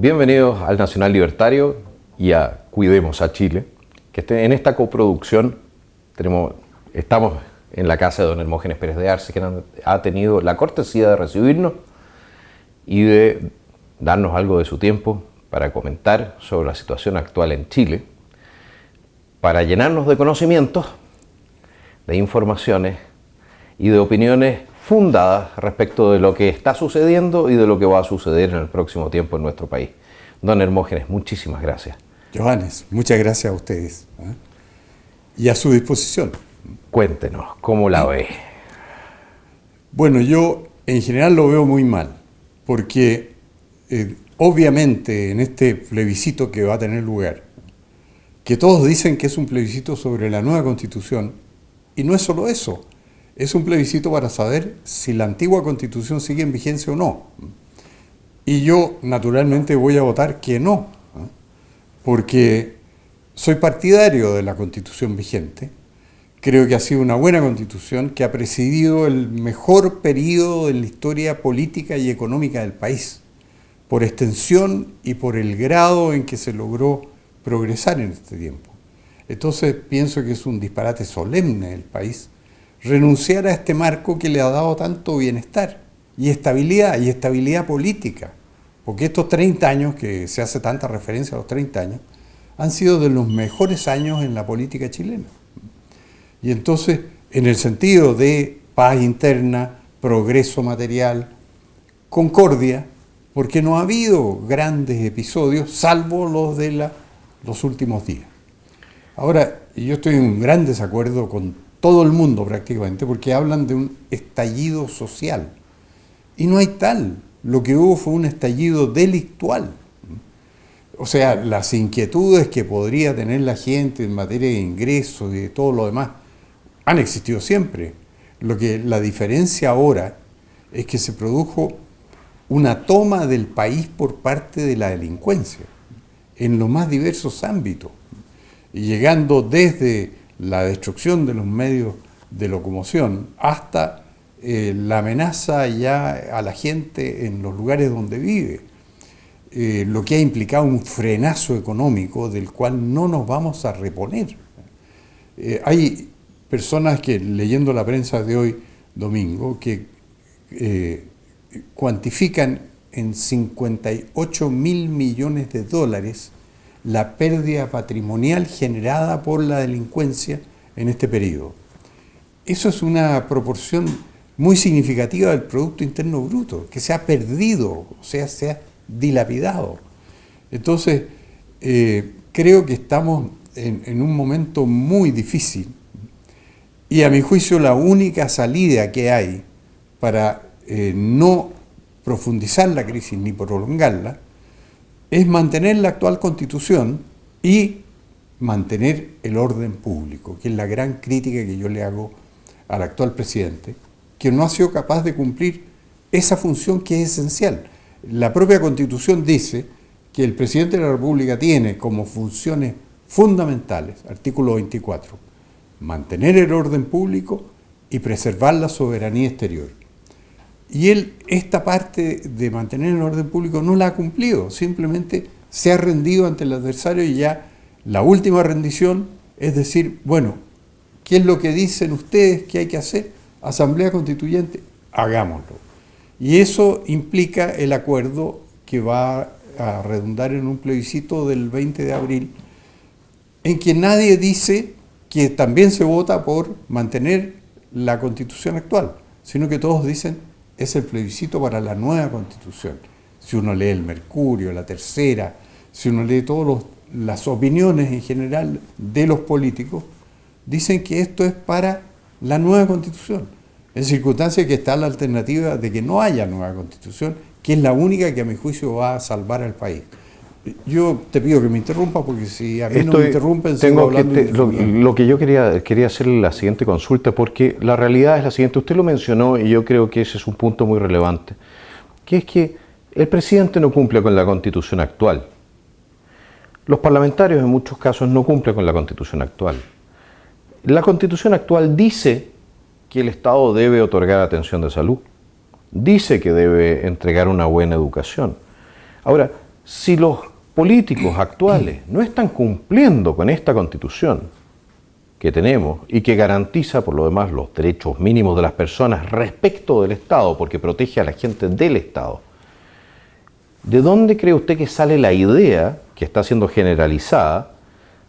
Bienvenidos al Nacional Libertario y a Cuidemos a Chile, que en esta coproducción estamos en la casa de don Hermógenes Pérez de Arce, que ha tenido la cortesía de recibirnos y de darnos algo de su tiempo para comentar sobre la situación actual en Chile, para llenarnos de conocimientos, de informaciones y de opiniones fundadas respecto de lo que está sucediendo y de lo que va a suceder en el próximo tiempo en nuestro país. Don Hermógenes, muchísimas gracias. Johannes, muchas gracias a ustedes, y a su disposición. Cuéntenos, ¿cómo la ve? Bueno, yo en general lo veo muy mal, porque obviamente en este plebiscito que va a tener lugar, que todos dicen que es un plebiscito sobre la nueva Constitución, y no es solo eso, es un plebiscito para saber si la antigua Constitución sigue en vigencia o no. Y yo naturalmente voy a votar que no, porque soy partidario de la Constitución vigente. Creo que ha sido una buena Constitución que ha presidido el mejor periodo de la historia política y económica del país, por extensión y por el grado en que se logró progresar en este tiempo. Entonces pienso que es un disparate solemne del país renunciar a este marco que le ha dado tanto bienestar y estabilidad política, porque estos 30 años, que se hace tanta referencia a los 30 años, han sido de los mejores años en la política chilena. Y entonces, en el sentido de paz interna, progreso material, concordia, porque no ha habido grandes episodios, salvo los de los últimos días. Ahora, yo estoy en un gran desacuerdo con todo el mundo prácticamente, porque hablan de un estallido social. Y no hay tal. Lo que hubo fue un estallido delictual. O sea, las inquietudes que podría tener la gente en materia de ingresos y de todo lo demás han existido siempre. La diferencia ahora es que se produjo una toma del país por parte de la delincuencia, en los más diversos ámbitos, y llegando desde la destrucción de los medios de locomoción hasta la amenaza ya a la gente en los lugares donde vive, lo que ha implicado un frenazo económico del cual no nos vamos a reponer. Hay personas que, leyendo la prensa de hoy, domingo, que cuantifican en 58.000 millones de dólares la pérdida patrimonial generada por la delincuencia en este periodo. Eso es una proporción muy significativa del Producto Interno Bruto, que se ha perdido, o sea, se ha dilapidado. Entonces, creo que estamos en un momento muy difícil, y a mi juicio la única salida que hay para no profundizar la crisis ni prolongarla es mantener la actual Constitución y mantener el orden público, que es la gran crítica que yo le hago al actual presidente, que no ha sido capaz de cumplir esa función que es esencial. La propia Constitución dice que el presidente de la República tiene como funciones fundamentales, artículo 24, mantener el orden público y preservar la soberanía exterior. Y él, esta parte de mantener el orden público no la ha cumplido, simplemente se ha rendido ante el adversario y ya la última rendición es decir, bueno, ¿qué es lo que dicen ustedes que hay que hacer? Asamblea Constituyente, hagámoslo. Y eso implica el acuerdo que va a redundar en un plebiscito del 20 de abril, en que nadie dice que también se vota por mantener la Constitución actual, sino que todos dicen es el plebiscito para la nueva Constitución. Si uno lee el Mercurio, la Tercera, si uno lee todas las opiniones en general de los políticos, dicen que esto es para la nueva Constitución, en circunstancias que está la alternativa de que no haya nueva Constitución, que es la única que a mi juicio va a salvar al país. Yo te pido que me interrumpa, porque si a mí no me interrumpen, sigo hablando. Lo que yo quería hacerle la siguiente consulta, porque la realidad es la siguiente, usted lo mencionó y yo creo que ese es un punto muy relevante, que es que el presidente no cumple con la Constitución actual. Los parlamentarios en muchos casos no cumplen con la Constitución actual. La Constitución actual dice que el Estado debe otorgar atención de salud, dice que debe entregar una buena educación. Ahora, Si los políticos actuales no están cumpliendo con esta Constitución que tenemos y que garantiza por lo demás los derechos mínimos de las personas respecto del Estado, porque protege a la gente del Estado, ¿de dónde cree usted que sale la idea, que está siendo generalizada,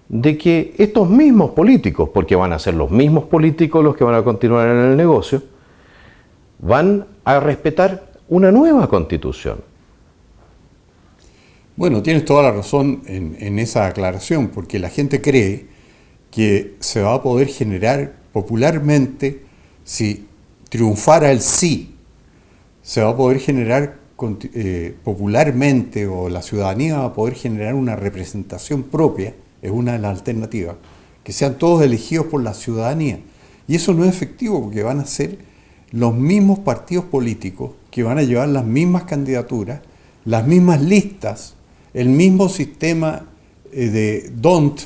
de que estos mismos políticos, porque van a ser los mismos políticos los que van a continuar en el negocio, van a respetar una nueva Constitución? Bueno, tienes toda la razón en esa aclaración, porque la gente cree que se va a poder generar popularmente, si triunfara el sí, se va a poder generar popularmente, o la ciudadanía va a poder generar una representación propia, es una de las alternativas, que sean todos elegidos por la ciudadanía. Y eso no es efectivo, porque van a ser los mismos partidos políticos que van a llevar las mismas candidaturas, las mismas listas, el mismo sistema de DONT,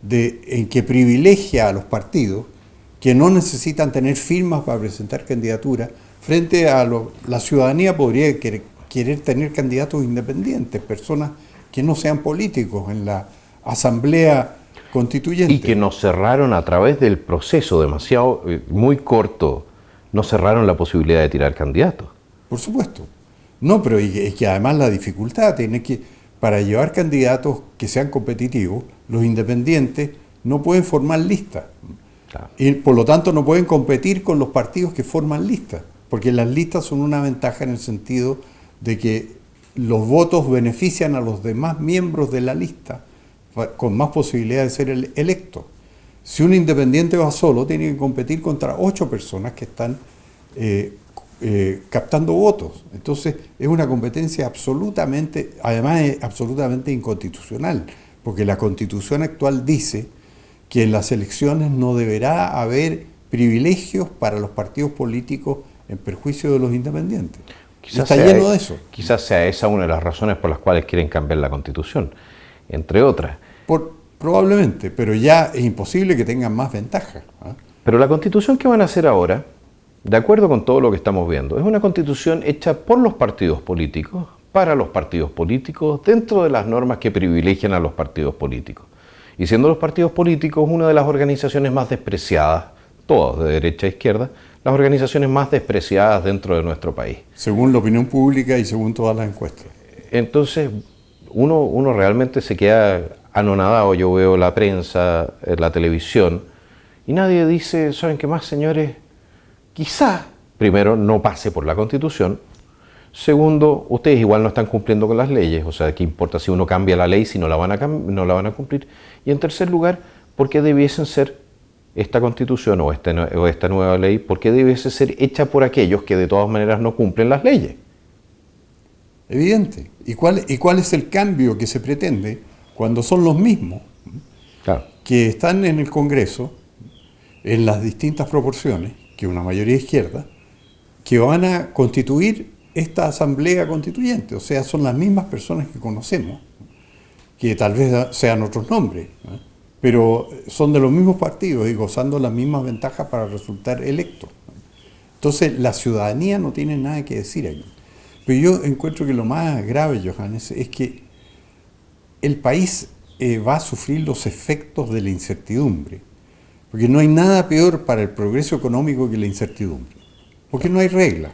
en que privilegia a los partidos que no necesitan tener firmas para presentar candidaturas, frente a la ciudadanía podría querer tener candidatos independientes, personas que no sean políticos en la Asamblea Constituyente. Y que nos cerraron a través del proceso demasiado, muy corto, nos cerraron la posibilidad de tirar candidatos. Por supuesto. No, pero es que además la dificultad tiene que, para llevar candidatos que sean competitivos, los independientes no pueden formar listas. Claro. Y por lo tanto no pueden competir con los partidos que forman listas, porque las listas son una ventaja en el sentido de que los votos benefician a los demás miembros de la lista con más posibilidad de ser electo. Si un independiente va solo, tiene que competir contra 8 personas que están captando votos. Entonces es una competencia absolutamente, además es absolutamente inconstitucional, porque la Constitución actual dice que en las elecciones no deberá haber privilegios para los partidos políticos en perjuicio de los independientes. Está lleno de eso. Quizás sea esa una de las razones por las cuales quieren cambiar la Constitución, entre otras. Probablemente, pero ya es imposible que tengan más ventaja. Pero la Constitución que van a hacer ahora, de acuerdo con todo lo que estamos viendo, es una Constitución hecha por los partidos políticos, para los partidos políticos, dentro de las normas que privilegian a los partidos políticos. Y siendo los partidos políticos una de las organizaciones más despreciadas, todas de derecha a izquierda, las organizaciones más despreciadas dentro de nuestro país. Según la opinión pública y según todas las encuestas. Entonces, uno realmente se queda anonadado. Yo veo la prensa, la televisión, y nadie dice, ¿saben qué más, señores? Quizá, primero, no pase por la Constitución. Segundo, ustedes igual no están cumpliendo con las leyes, o sea, ¿qué importa si uno cambia la ley si no la van a cumplir? Y en tercer lugar, ¿por qué debiesen ser esta Constitución o esta nueva ley, por qué debiese ser hecha por aquellos que de todas maneras no cumplen las leyes? Evidente. ¿Y cuál es el cambio que se pretende cuando son los mismos, claro, que están en el Congreso en las distintas proporciones, que una mayoría izquierda, que van a constituir esta Asamblea Constituyente? O sea, son las mismas personas que conocemos, que tal vez sean otros nombres, pero son de los mismos partidos y gozando las mismas ventajas para resultar electos. Entonces, la ciudadanía no tiene nada que decir aquí. Pero yo encuentro que lo más grave, Johannes, es que el país va a sufrir los efectos de la incertidumbre, porque no hay nada peor para el progreso económico que la incertidumbre, porque no hay reglas.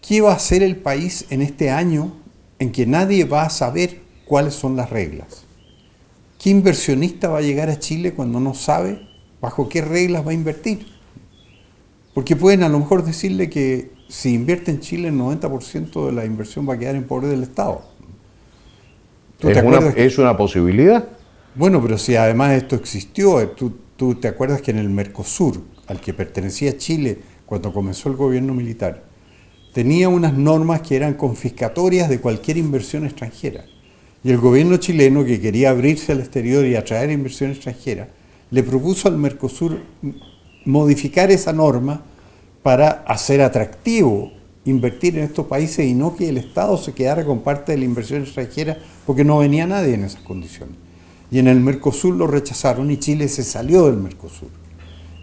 ¿Qué va a hacer el país en este año en que nadie va a saber cuáles son las reglas? ¿Qué inversionista va a llegar a Chile cuando no sabe bajo qué reglas va a invertir? Porque pueden a lo mejor decirle que si invierte en Chile el 90% de la inversión va a quedar en poder del Estado. ¿Es una posibilidad? Bueno, pero si además esto existió, tú te acuerdas que en el Mercosur, al que pertenecía Chile cuando comenzó el gobierno militar, tenía unas normas que eran confiscatorias de cualquier inversión extranjera. Y el gobierno chileno, que quería abrirse al exterior y atraer inversión extranjera, le propuso al Mercosur modificar esa norma para hacer atractivo invertir en estos países y no que el Estado se quedara con parte de la inversión extranjera, porque no venía nadie en esas condiciones. Y en el Mercosur lo rechazaron y Chile se salió del Mercosur.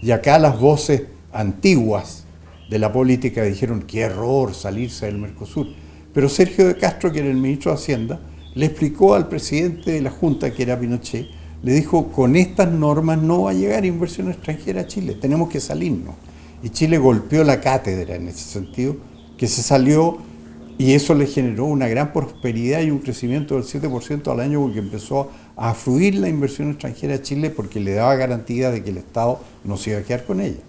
Y acá las voces antiguas de la política dijeron, qué error salirse del Mercosur. Pero Sergio de Castro, que era el ministro de Hacienda, le explicó al presidente de la Junta, que era Pinochet, le dijo, con estas normas no va a llegar inversión extranjera a Chile, tenemos que salirnos. Y Chile golpeó la cátedra en ese sentido, que se salió, y eso le generó una gran prosperidad y un crecimiento del 7% al año, porque empezó a fluir la inversión extranjera a Chile porque le daba garantía de que el Estado no se iba a quedar con ella.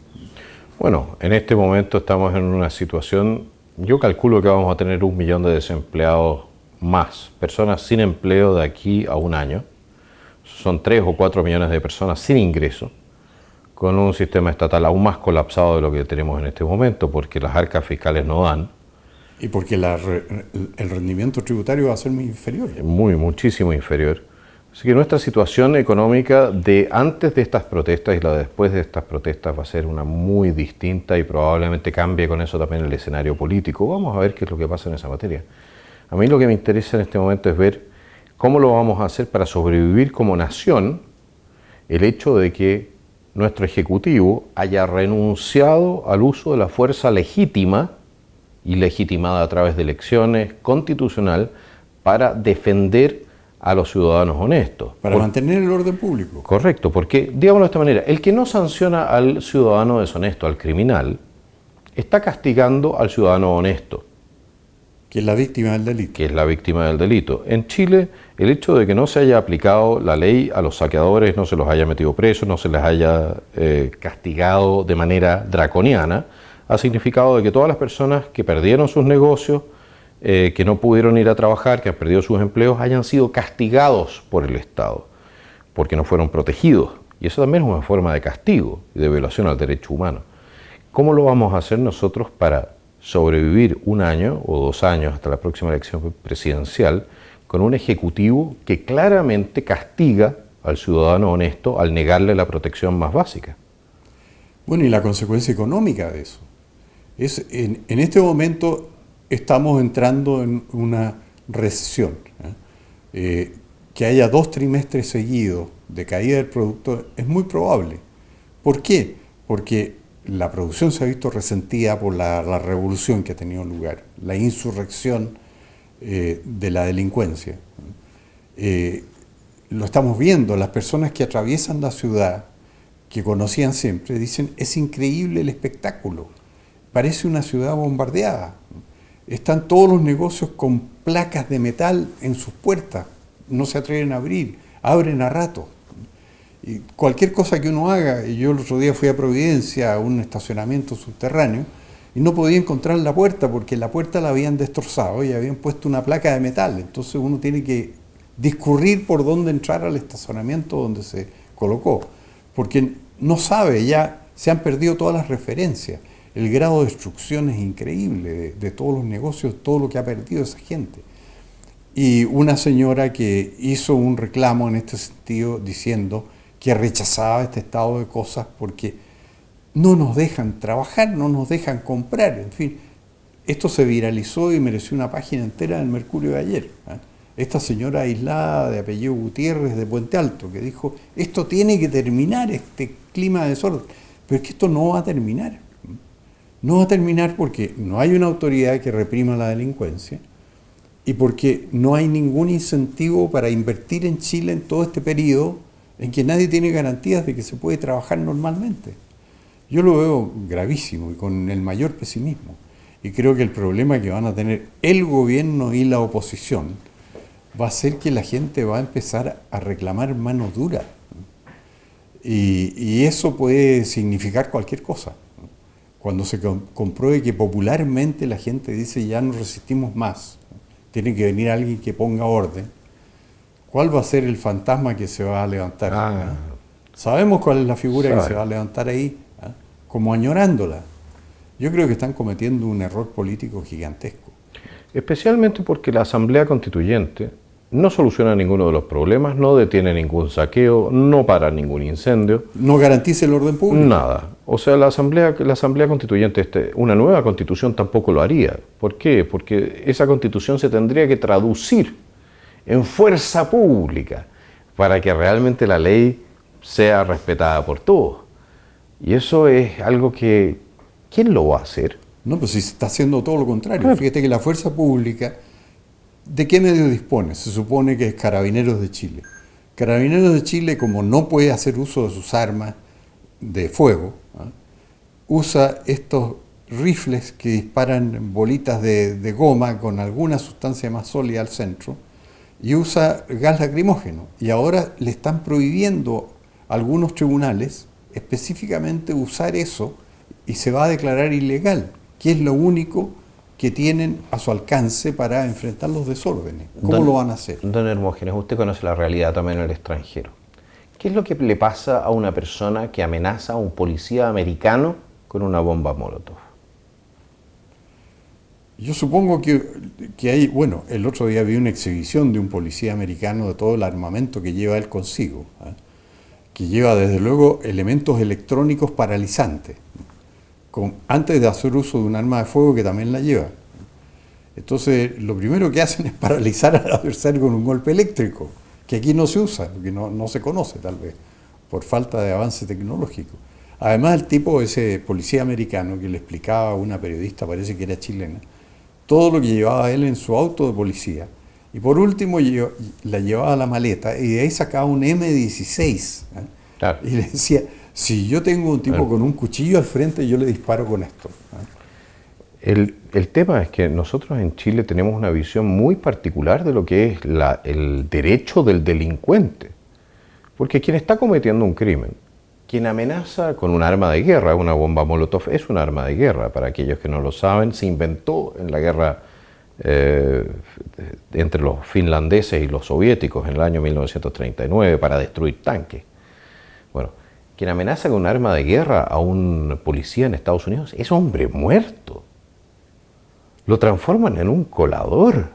Bueno, en este momento estamos en una situación, yo calculo que vamos a tener 1 millón de desempleados más, personas sin empleo de aquí a un año. Son 3 o 4 millones de personas sin ingreso, con un sistema estatal aún más colapsado de lo que tenemos en este momento, porque las arcas fiscales no dan. Y porque el rendimiento tributario va a ser muy inferior. Muchísimo inferior. Así que nuestra situación económica de antes de estas protestas y la de después de estas protestas va a ser una muy distinta y probablemente cambie con eso también el escenario político. Vamos a ver qué es lo que pasa en esa materia. A mí lo que me interesa en este momento es ver cómo lo vamos a hacer para sobrevivir como nación, el hecho de que nuestro Ejecutivo haya renunciado al uso de la fuerza legítima y legitimada a través de elecciones constitucional para defender a los ciudadanos honestos. Para mantener el orden público. Correcto, porque, digámoslo de esta manera, el que no sanciona al ciudadano deshonesto, al criminal, está castigando al ciudadano honesto. Que es la víctima del delito. Que es la víctima del delito. En Chile, el hecho de que no se haya aplicado la ley a los saqueadores, no se los haya metido presos, no se les haya castigado de manera draconiana, ha significado de que todas las personas que perdieron sus negocios, que no pudieron ir a trabajar, que han perdido sus empleos, hayan sido castigados por el Estado, porque no fueron protegidos. Y eso también es una forma de castigo y de violación al derecho humano. ¿Cómo lo vamos a hacer nosotros para sobrevivir 1 año o 2 años hasta la próxima elección presidencial con un ejecutivo que claramente castiga al ciudadano honesto al negarle la protección más básica? Bueno, y la consecuencia económica de eso. En este momento estamos entrando en una recesión. Que haya 2 trimestres seguidos de caída del producto es muy probable. ¿Por qué? Porque la producción se ha visto resentida por la revolución que ha tenido lugar, la insurrección de la delincuencia. Lo estamos viendo, las personas que atraviesan la ciudad, que conocían siempre, dicen, es increíble el espectáculo, parece una ciudad bombardeada. Están todos los negocios con placas de metal en sus puertas, no se atreven a abrir, abren a rato. Y cualquier cosa que uno haga, y yo el otro día fui a Providencia, a un estacionamiento subterráneo, y no podía encontrar la puerta, porque la puerta la habían destrozado y habían puesto una placa de metal. Entonces uno tiene que discurrir por dónde entrar al estacionamiento donde se colocó, porque no sabe, ya se han perdido todas las referencias. El grado de destrucción es increíble de todos los negocios, todo lo que ha perdido esa gente. Y una señora que hizo un reclamo en este sentido diciendo que rechazaba este estado de cosas porque no nos dejan trabajar, no nos dejan comprar, en fin. Esto se viralizó y mereció una página entera del Mercurio de ayer. Esta señora aislada de apellido Gutiérrez de Puente Alto, que dijo, esto tiene que terminar, este clima de desorden. Pero es que esto no va a terminar. No va a terminar porque no hay una autoridad que reprima la delincuencia y porque no hay ningún incentivo para invertir en Chile en todo este periodo en que nadie tiene garantías de que se puede trabajar normalmente. Yo lo veo gravísimo y con el mayor pesimismo. Y creo que el problema que van a tener el gobierno y la oposición va a ser que la gente va a empezar a reclamar mano dura. Y eso puede significar cualquier cosa. Cuando se compruebe que popularmente la gente dice ya no resistimos más, tiene que venir alguien que ponga orden, ¿cuál va a ser el fantasma que se va a levantar? Sabemos cuál es la figura que se va a levantar ahí, como añorándola. Yo creo que están cometiendo un error político gigantesco. Especialmente porque la Asamblea Constituyente no soluciona ninguno de los problemas, no detiene ningún saqueo, no para ningún incendio. No garantiza el orden público. Nada. O sea, la Asamblea Constituyente, una nueva Constitución tampoco lo haría. ¿Por qué? Porque esa Constitución se tendría que traducir en fuerza pública para que realmente la ley sea respetada por todos. Y eso es algo que, ¿quién lo va a hacer? No, pues si se está haciendo todo lo contrario. Claro. Fíjate que la fuerza pública, ¿de qué medios dispone? Se supone que es Carabineros de Chile. Carabineros de Chile, como no puede hacer uso de sus armas de fuego, ¿ah? Usa estos rifles que disparan bolitas de goma con alguna sustancia más sólida al centro y usa gas lacrimógeno. Y ahora le están prohibiendo a algunos tribunales específicamente usar eso y se va a declarar ilegal, que es lo único que tienen a su alcance para enfrentar los desórdenes. ¿Cómo lo van a hacer? Don Hermógenes, usted conoce la realidad también en el extranjero. ¿Qué es lo que le pasa a una persona que amenaza a un policía americano con una bomba Molotov? Yo supongo que hay, bueno, el otro día vi una exhibición de un policía americano de todo el armamento que lleva él consigo, ¿eh? Que lleva desde luego elementos electrónicos paralizantes, antes de hacer uso de un arma de fuego que también la lleva. Entonces, lo primero que hacen es paralizar al adversario con un golpe eléctrico, que aquí no se usa, porque no se conoce tal vez, por falta de avance tecnológico. Además, el tipo, ese policía americano que le explicaba a una periodista, parece que era chilena, todo lo que llevaba él en su auto de policía. Y por último la llevaba a la maleta y de ahí sacaba un M16. ¿Eh? Claro. Y le decía, si yo tengo un tipo con un cuchillo al frente, yo le disparo con esto. ¿Eh? El tema es que nosotros en Chile tenemos una visión muy particular de lo que es el derecho del delincuente. Porque quien está cometiendo un crimen, quien amenaza con un arma de guerra, una bomba Molotov es un arma de guerra. Para aquellos que no lo saben, se inventó en la guerra entre los finlandeses y los soviéticos en el año 1939 para destruir tanques. Bueno, quien amenaza con un arma de guerra a un policía en Estados Unidos es hombre muerto. Lo transforman en un colador.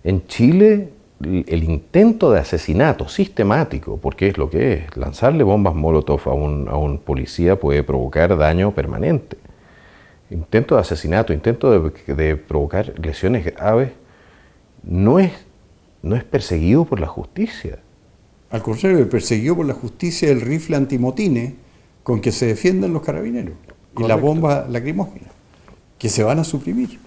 En Chile, el intento de asesinato sistemático, porque es lo que es, lanzarle bombas Molotov a un policía puede provocar daño permanente. Intento de asesinato, intento de provocar lesiones graves, no es perseguido por la justicia. Al contrario, el perseguido por la justicia es el rifle antimotines con que se defienden los carabineros. Correcto. Y la bomba lacrimógena, que se van a suprimir.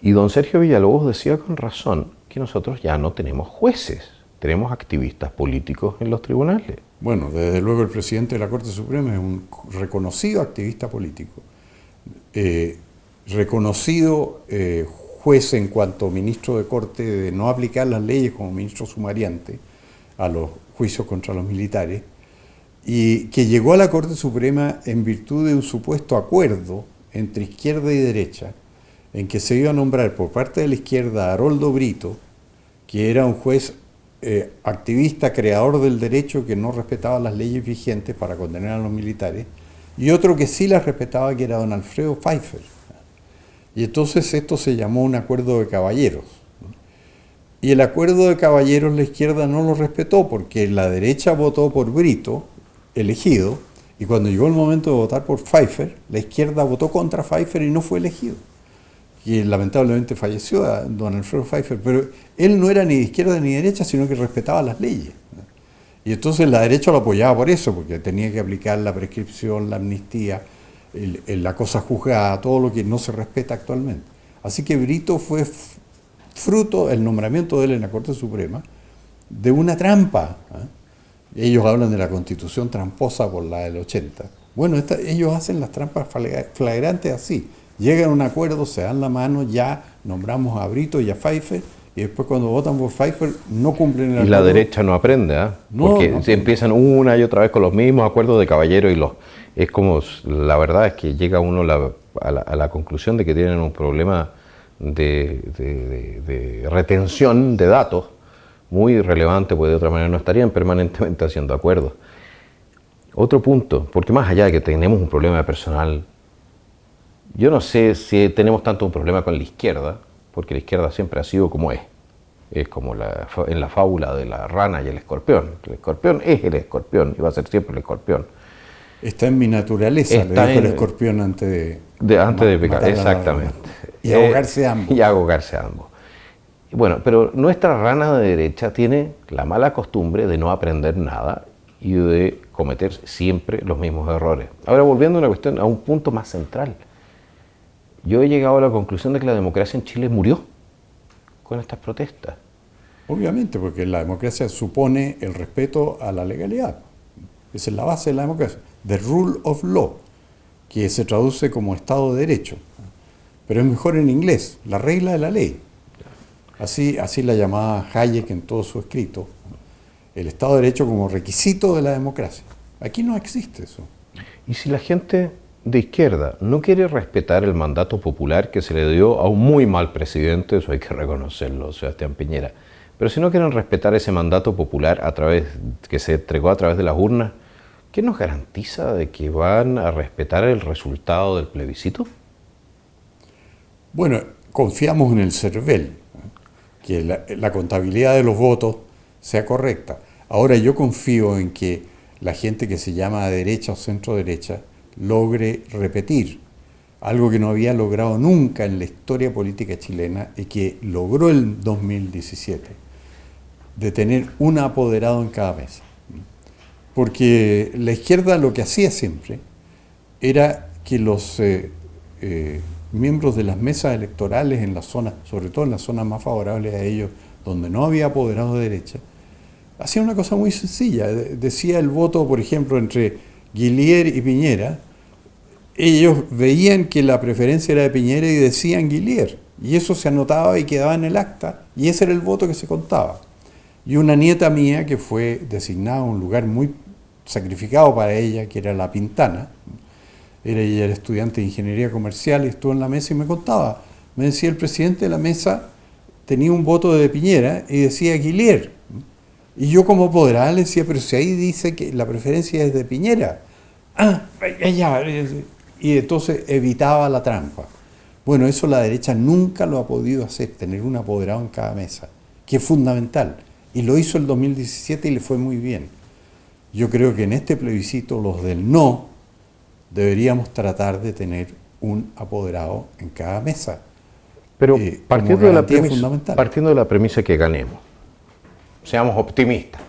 Y don Sergio Villalobos decía con razón que nosotros ya no tenemos jueces, tenemos activistas políticos en los tribunales. Bueno, desde luego el presidente de la Corte Suprema es un reconocido activista político, reconocido juez en cuanto ministro de Corte de no aplicar las leyes como ministro sumariante a los juicios contra los militares, y que llegó a la Corte Suprema en virtud de un supuesto acuerdo entre izquierda y derecha, en que se iba a nombrar por parte de la izquierda a Haroldo Brito, que era un juez activista, creador del derecho, que no respetaba las leyes vigentes para condenar a los militares, y otro que sí las respetaba, que era don Alfredo Pfeiffer. Y entonces esto se llamó un acuerdo de caballeros. Y el acuerdo de caballeros la izquierda no lo respetó, porque la derecha votó por Brito, elegido, y cuando llegó el momento de votar por Pfeiffer, la izquierda votó contra Pfeiffer y no fue elegido. Y lamentablemente falleció don Alfredo Pfeiffer, pero él no era ni de izquierda ni de derecha, sino que respetaba las leyes. Y entonces la derecha lo apoyaba por eso, porque tenía que aplicar la prescripción, la amnistía, la cosa juzgada, todo lo que no se respeta actualmente. Así que Brito fue fruto, el nombramiento de él en la Corte Suprema, de una trampa. Ellos hablan de la Constitución tramposa por la del 80. Bueno, ellos hacen las trampas flagrantes así. Llegan a un acuerdo, se dan la mano, ya nombramos a Brito y a Pfeiffer, y después cuando votan por Pfeiffer no cumplen el acuerdo. Y la derecha no aprende, ¿eh? Porque se empiezan una y otra vez con los mismos acuerdos de caballero y es como, la verdad es que llega uno a la conclusión de que tienen un problema de retención de datos muy relevante, porque de otra manera no estarían permanentemente haciendo acuerdos. Otro punto, porque más allá de que tenemos un problema de personal, yo no sé si tenemos tanto un problema con la izquierda, porque la izquierda siempre ha sido como es. Es como en la fábula de la rana y el escorpión. El escorpión es el escorpión y va a ser siempre el escorpión. Está en mi naturaleza, le dijo el escorpión antes de pecar, exactamente. Y ahogarse ambos. Y ahogarse ambos. Bueno, pero nuestra rana de derecha tiene la mala costumbre de no aprender nada y de cometer siempre los mismos errores. Ahora, volviendo a una cuestión, a un punto más central. yo he llegado a la conclusión de que la democracia en Chile murió con estas protestas. Obviamente, porque la democracia supone el respeto a la legalidad. Esa es la base de la democracia. The rule of law, que se traduce como Estado de Derecho. Pero es mejor en inglés, la regla de la ley. Así la llamaba Hayek en todo su escrito. El Estado de Derecho como requisito de la democracia. Aquí no existe eso. Y si la gente de izquierda no quiere respetar el mandato popular que se le dio a un muy mal presidente, eso hay que reconocerlo, Sebastián Piñera, pero si no quieren respetar ese mandato popular que se entregó a través de las urnas, ¿qué nos garantiza de que van a respetar el resultado del plebiscito? Bueno, confiamos en el CERVEL, que la contabilidad de los votos sea correcta. Ahora yo confío en que la gente que se llama derecha o centro derecha logre repetir algo que no había logrado nunca en la historia política chilena y que logró el 2017, de tener un apoderado en cada mesa. Porque la izquierda lo que hacía siempre era que los miembros de las mesas electorales en la zona, sobre todo en las zonas más favorables a ellos, donde no había apoderados de derecha, hacían una cosa muy sencilla. Decía el voto, por ejemplo, entre Guillier y Piñera, ellos veían que la preferencia era de Piñera y decían Guillier, y eso se anotaba y quedaba en el acta, y ese era el voto que se contaba. Y una nieta mía que fue designada a un lugar muy sacrificado para ella, que era La Pintana, ella era estudiante de ingeniería comercial y estuvo en la mesa y me contaba, me decía el presidente de la mesa tenía un voto de Piñera y decía Guillier, y yo como apoderada le decía, pero si ahí dice que la preferencia es de Piñera, ya, y entonces evitaba la trampa. Bueno, eso la derecha nunca lo ha podido hacer, tener un apoderado en cada mesa, que es fundamental. Y lo hizo el 2017 y le fue muy bien. Yo creo que en este plebiscito los del no deberíamos tratar de tener un apoderado en cada mesa. Pero partiendo de la premisa que ganemos, seamos optimistas.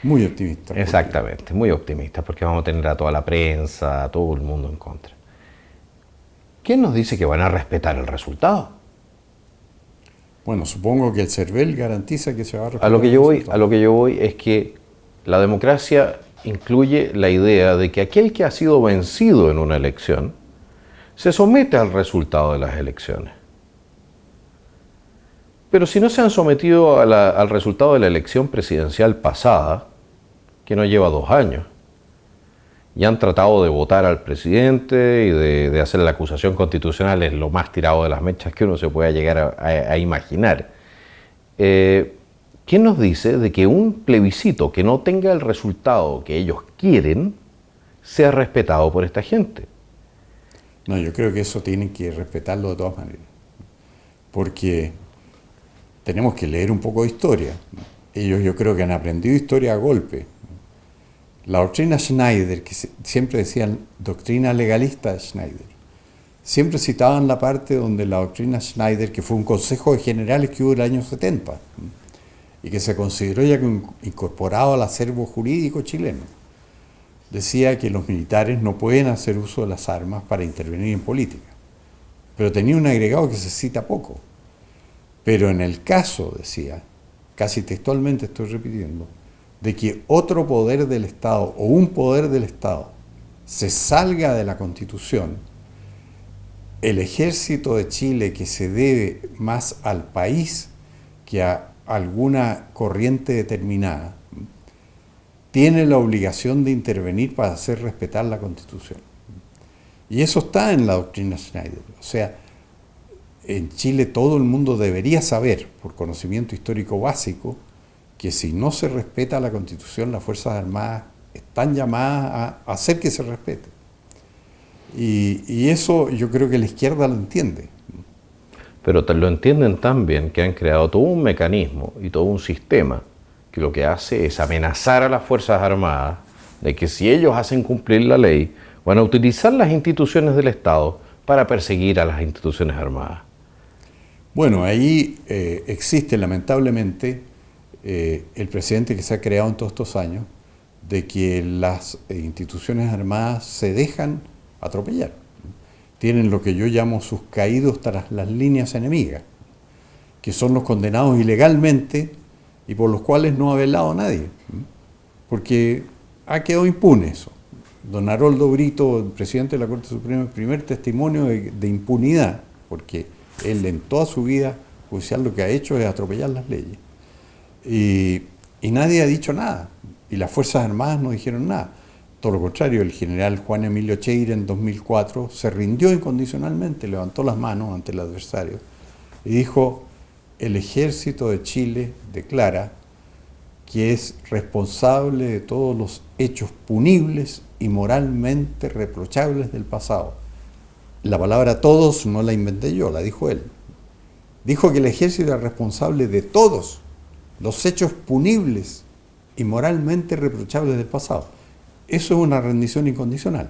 Muy optimistas. Exactamente, muy optimistas, porque vamos a tener a toda la prensa, a todo el mundo en contra. ¿Quién nos dice que van a respetar el resultado? Bueno, supongo que el CERVEL garantiza que se va a respetar a lo que yo voy es que la democracia incluye la idea de que aquel que ha sido vencido en una elección se somete al resultado de las elecciones. Pero si no se han sometido al resultado de la elección presidencial pasada, que no lleva 2 años, y han tratado de votar al presidente y de hacer la acusación constitucional, es lo más tirado de las mechas que uno se pueda llegar a imaginar. ¿Quién nos dice de que un plebiscito que no tenga el resultado que ellos quieren sea respetado por esta gente? No, yo creo que eso tienen que respetarlo de todas maneras, porque tenemos que leer un poco de historia. Ellos yo creo que han aprendido historia a golpe. La doctrina Schneider, que siempre decían doctrina legalista de Schneider, siempre citaban la parte donde la doctrina Schneider, que fue un consejo de generales que hubo en el año 70 y que se consideró ya incorporado al acervo jurídico chileno, decía que los militares no pueden hacer uso de las armas para intervenir en política. Pero tenía un agregado que se cita poco. Pero en el caso, decía, casi textualmente estoy repitiendo, de que otro poder del Estado o un poder del Estado se salga de la Constitución, el ejército de Chile, que se debe más al país que a alguna corriente determinada, tiene la obligación de intervenir para hacer respetar la Constitución. Y eso está en la doctrina Schneider. O sea, en Chile todo el mundo debería saber, por conocimiento histórico básico, que si no se respeta la Constitución, las Fuerzas Armadas están llamadas a hacer que se respete. Y eso yo creo que la izquierda lo entiende. Pero lo entienden tan bien que han creado todo un mecanismo y todo un sistema que lo que hace es amenazar a las Fuerzas Armadas de que si ellos hacen cumplir la ley, van a utilizar las instituciones del Estado para perseguir a las instituciones armadas. Bueno, ahí existe lamentablemente el precedente que se ha creado en todos estos años de que las instituciones armadas se dejan atropellar. tienen lo que yo llamo sus caídos tras las líneas enemigas, que son los condenados ilegalmente y por los cuales no ha velado nadie, porque ha quedado impune eso. Don Haroldo Brito, el presidente de la Corte Suprema, el primer testimonio de impunidad, porque él en toda su vida judicial lo que ha hecho es atropellar las leyes. Y nadie ha dicho nada, y las Fuerzas Armadas no dijeron nada. Todo lo contrario, el general Juan Emilio Cheire en 2004 se rindió incondicionalmente, levantó las manos ante el adversario y dijo: el ejército de Chile declara que es responsable de todos los hechos punibles y moralmente reprochables del pasado. La palabra todos no la inventé yo, la dijo él. Dijo que el ejército era responsable de todos los hechos punibles y moralmente reprochables del pasado. Eso es una rendición incondicional.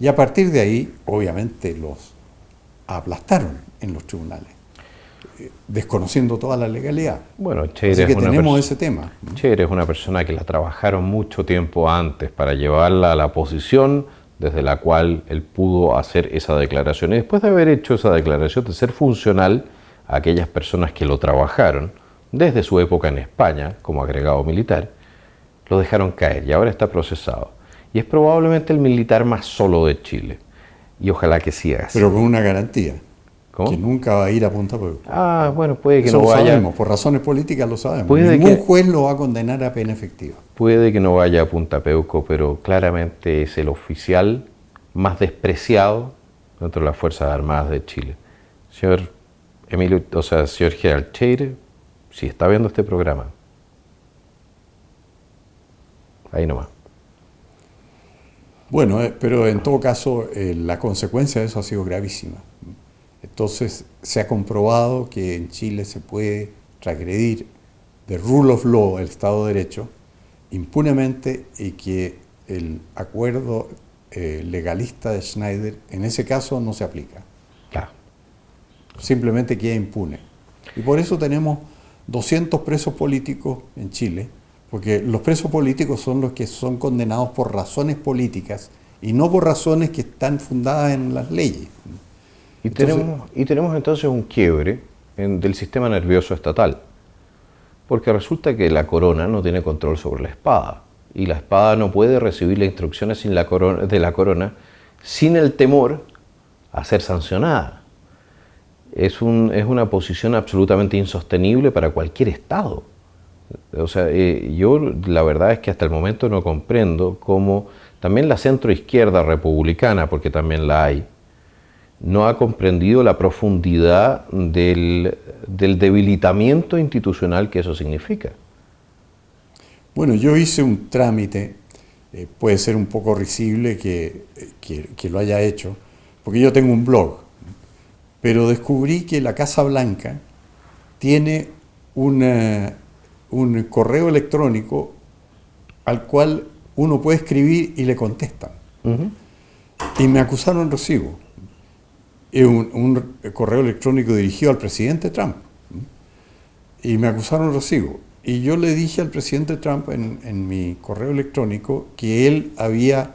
Y a partir de ahí, obviamente, los aplastaron en los tribunales, desconociendo toda la legalidad. Bueno, Cheire Así que es una tenemos ese tema. Cheire es una persona que la trabajaron mucho tiempo antes para llevarla a la posición desde la cual él pudo hacer esa declaración. Y después de haber hecho esa declaración, de ser funcional a aquellas personas que lo trabajaron, desde su época en España, como agregado militar, lo dejaron caer y ahora está procesado. Y es probablemente el militar más solo de Chile. Y ojalá que siga así. Pero con una garantía. ¿Cómo? Que nunca va a ir a Punta Peuco. Ah, bueno, puede que Eso no lo vaya. sabemos, por razones políticas lo sabemos. Puede Ningún que- juez lo va a condenar a pena efectiva. Puede que no vaya a Punta Peuco, pero claramente es el oficial más despreciado dentro de las Fuerzas Armadas de Chile. Señor Emilio, señor Gerald Cheire, si está viendo este programa, ahí nomás. Bueno, pero en todo caso, la consecuencia de eso ha sido gravísima. Entonces, se ha comprobado que en Chile se puede transgredir the rule of law, el Estado de Derecho, impunemente, y que el acuerdo legalista de Schneider, en ese caso, no se aplica. Claro. Simplemente queda impune. Y por eso tenemos 200 presos políticos en Chile, porque los presos políticos son los que son condenados por razones políticas y no por razones que están fundadas en las leyes. Y tenemos entonces un quiebre del sistema nervioso estatal, porque resulta que la corona no tiene control sobre la espada, y la espada no puede recibir las instrucciones de la corona sin el temor a ser sancionada. Es una posición absolutamente insostenible para cualquier Estado. O sea, yo la verdad es que hasta el momento no comprendo cómo también la centroizquierda republicana, porque también la hay, no ha comprendido la profundidad del debilitamiento institucional que eso significa. Bueno, yo hice un trámite, puede ser un poco risible que lo haya hecho, porque yo tengo un blog, pero descubrí que la Casa Blanca tiene un correo electrónico al cual uno puede escribir y le contestan. Uh-huh. Y me acusaron de recibo. Es un correo electrónico dirigido al presidente Trump. Y me acusaron de recibo. Y yo le dije al presidente Trump en mi correo electrónico que él había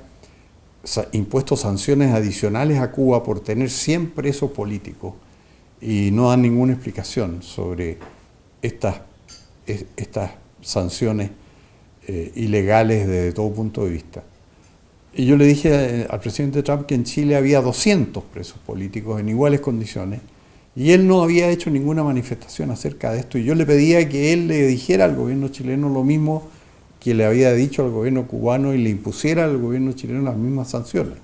impuesto sanciones adicionales a Cuba por tener 100 presos políticos y no dan ninguna explicación sobre estas sanciones ilegales desde todo punto de vista. Y yo le dije al presidente Trump que en Chile había 200 presos políticos en iguales condiciones y él no había hecho ninguna manifestación acerca de esto, y yo le pedía que él le dijera al gobierno chileno lo mismo que le había dicho al gobierno cubano y le impusiera al gobierno chileno las mismas sanciones.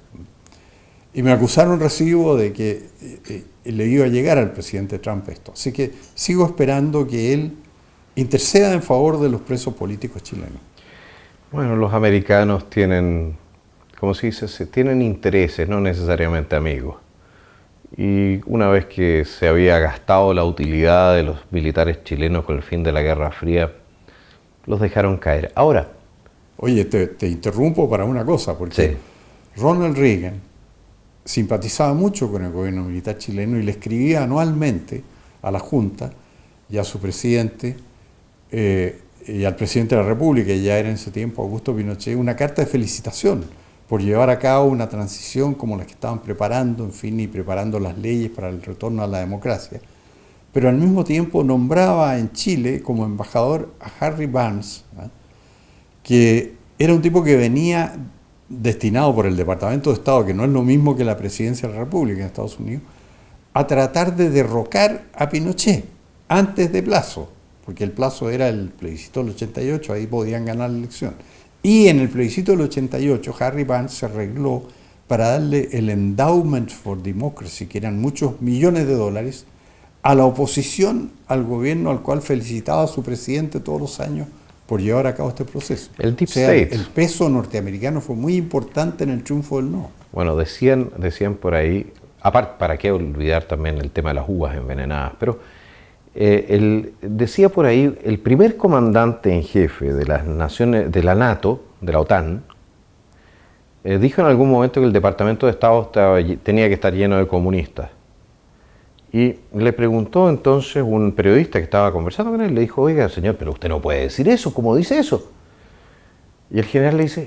Y me acusaron recibo de que le iba a llegar al presidente Trump esto. Así que sigo esperando que él interceda en favor de los presos políticos chilenos. Bueno, los americanos tienen, ¿cómo se dice? Tienen intereses, no necesariamente amigos. Y una vez que se había gastado la utilidad de los militares chilenos con el fin de la Guerra Fría, los dejaron caer. Ahora... Oye, te interrumpo para una cosa, porque sí. Ronald Reagan simpatizaba mucho con el gobierno militar chileno y le escribía anualmente a la Junta y a su presidente y al presidente de la República, ya era en ese tiempo Augusto Pinochet, una carta de felicitación por llevar a cabo una transición como la que estaban preparando, en fin, y preparando las leyes para el retorno a la democracia. Pero al mismo tiempo nombraba en Chile como embajador a Harry Barnes, ¿eh? Que era un tipo que venía destinado por el Departamento de Estado, que no es lo mismo que la Presidencia de la República en Estados Unidos, a tratar de derrocar a Pinochet antes de plazo, porque el plazo era el plebiscito del 88, ahí podían ganar la elección. Y en el plebiscito del 88, Harry Barnes se arregló para darle el Endowment for Democracy, que eran muchos millones de dólares, a la oposición al gobierno al cual felicitaba a su presidente todos los años por llevar a cabo este proceso. El Deep State. El peso norteamericano fue muy importante en el triunfo del no. Bueno, decían por ahí, aparte, para qué olvidar también el tema de las uvas envenenadas, pero decía por ahí, el primer comandante en jefe de las naciones, de la NATO, de la OTAN, dijo en algún momento que el Departamento de Estado tenía que estar lleno de comunistas. Y le preguntó entonces un periodista que estaba conversando con él, le dijo, oiga señor, pero usted no puede decir eso, ¿cómo dice eso? Y el general le dice,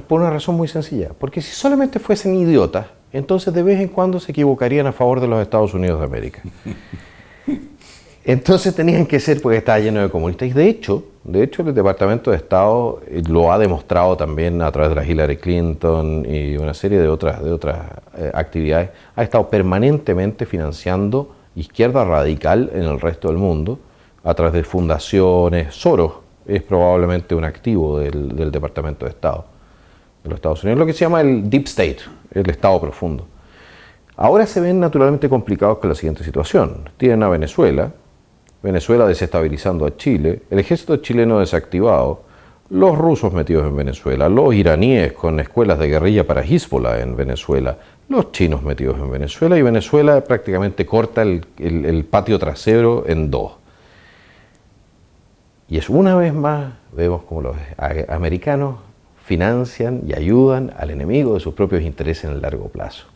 por una razón muy sencilla, porque si solamente fuesen idiotas, entonces de vez en cuando se equivocarían a favor de los Estados Unidos de América. Entonces tenían que ser porque estaba lleno de comunistas. Y de hecho el Departamento de Estado lo ha demostrado también a través de la Hillary Clinton y una serie de otras actividades. Ha estado permanentemente financiando izquierda radical en el resto del mundo a través de fundaciones. Soros es probablemente un activo del Departamento de Estado de los Estados Unidos, lo que se llama el Deep State, el Estado profundo. Ahora se ven naturalmente complicados con la siguiente situación. Tienen a Venezuela desestabilizando a Chile, el ejército chileno desactivado, los rusos metidos en Venezuela, los iraníes con escuelas de guerrilla para Hezbollah en Venezuela, los chinos metidos en Venezuela, y Venezuela prácticamente corta el patio trasero en dos. Y es una vez más, vemos como los americanos financian y ayudan al enemigo de sus propios intereses en el largo plazo.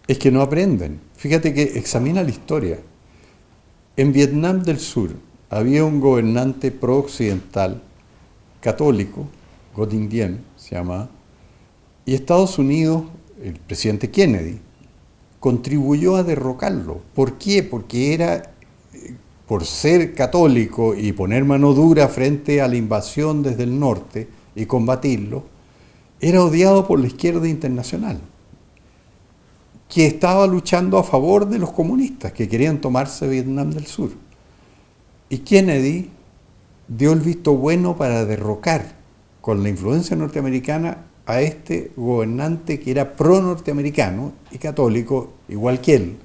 Es que no aprenden. Fíjate que examina la historia. En Vietnam del Sur había un gobernante pro-occidental católico, Ngo Dinh Diem se llamaba, y Estados Unidos, el presidente Kennedy, contribuyó a derrocarlo. ¿Por qué? Porque era, por ser católico y poner mano dura frente a la invasión desde el norte y combatirlo, era odiado por la izquierda internacional, que estaba luchando a favor de los comunistas que querían tomarse Vietnam del Sur. Y Kennedy dio el visto bueno para derrocar con la influencia norteamericana a este gobernante que era pro-norteamericano y católico, igual que él.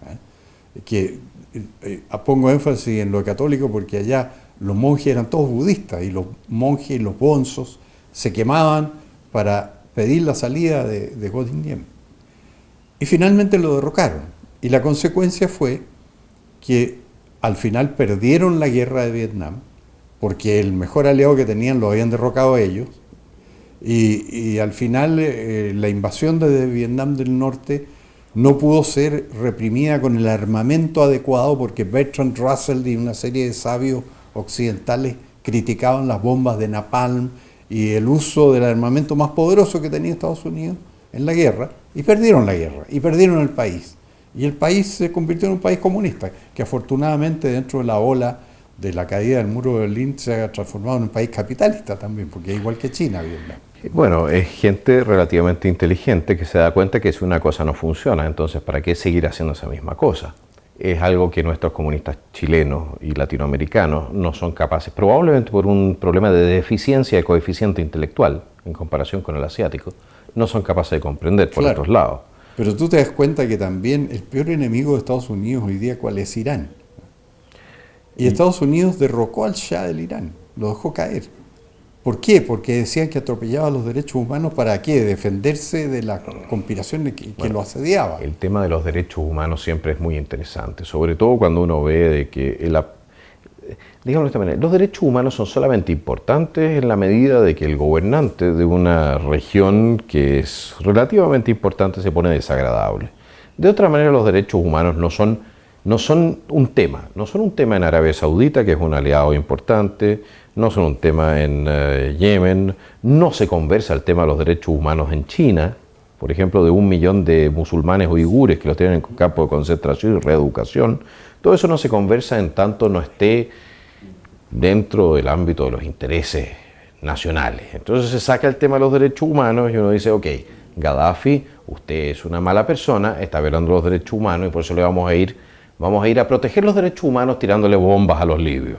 Pongo énfasis en lo católico porque allá los monjes eran todos budistas y los monjes y los bonzos se quemaban para pedir la salida de Ngo Dinh Diem. Y finalmente lo derrocaron. Y la consecuencia fue que al final perdieron la guerra de Vietnam, porque el mejor aliado que tenían lo habían derrocado ellos. Y al final la invasión de Vietnam del Norte no pudo ser reprimida con el armamento adecuado, porque Bertrand Russell y una serie de sabios occidentales criticaban las bombas de napalm y el uso del armamento más poderoso que tenía Estados Unidos en la guerra, y perdieron la guerra, y perdieron el país. Y el país se convirtió en un país comunista, que afortunadamente dentro de la ola de la caída del muro de Berlín se ha transformado en un país capitalista también, porque es igual que China, Vietnam. Bueno, es gente relativamente inteligente que se da cuenta que si una cosa no funciona, entonces ¿para qué seguir haciendo esa misma cosa? Es algo que nuestros comunistas chilenos y latinoamericanos no son capaces, probablemente por un problema de deficiencia de coeficiente intelectual en comparación con el asiático, no son capaces de comprender por otros lados. Pero tú te das cuenta que también el peor enemigo de Estados Unidos hoy día, ¿cuál es? Irán. Y Estados Unidos derrocó al Shah del Irán, lo dejó caer. ¿Por qué? Porque decían que atropellaba los derechos humanos. ¿Para qué? Defenderse de la conspiración que lo asediaba. El tema de los derechos humanos siempre es muy interesante, sobre todo cuando uno ve de que, digamos de esta manera, los derechos humanos son solamente importantes en la medida de que el gobernante de una región que es relativamente importante se pone desagradable. De otra manera, los derechos humanos no son no son un tema. No son un tema en Arabia Saudita, que es un aliado importante, no son un tema en Yemen, no se conversa el tema de los derechos humanos en China, por ejemplo, de 1 millón de musulmanes uigures que los tienen en campo de concentración y reeducación. Todo eso no se conversa en tanto no esté dentro del ámbito de los intereses nacionales. Entonces se saca el tema de los derechos humanos y uno dice, ok, Gaddafi, usted es una mala persona, está violando los derechos humanos y por eso le vamos a ir a proteger los derechos humanos tirándole bombas a los libios.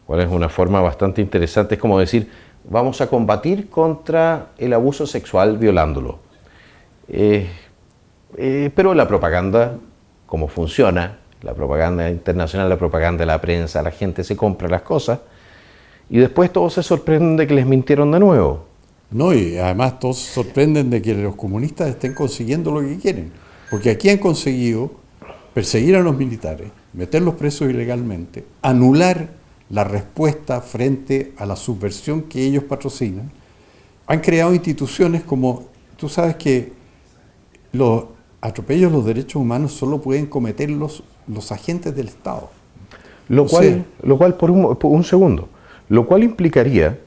Cual es una forma bastante interesante, es como decir, vamos a combatir contra el abuso sexual violándolo. Pero la propaganda, como funciona, la propaganda internacional, la propaganda de la prensa, la gente se compra las cosas y después todos se sorprenden de que les mintieron de nuevo. No, y además todos se sorprenden de que los comunistas estén consiguiendo lo que quieren. Porque aquí han conseguido perseguir a los militares, meterlos presos ilegalmente, anular la respuesta frente a la subversión que ellos patrocinan. Han creado instituciones como, tú sabes que los atropellos a los derechos humanos solo pueden cometer los agentes del Estado. Lo cual por un segundo, lo cual implicaría,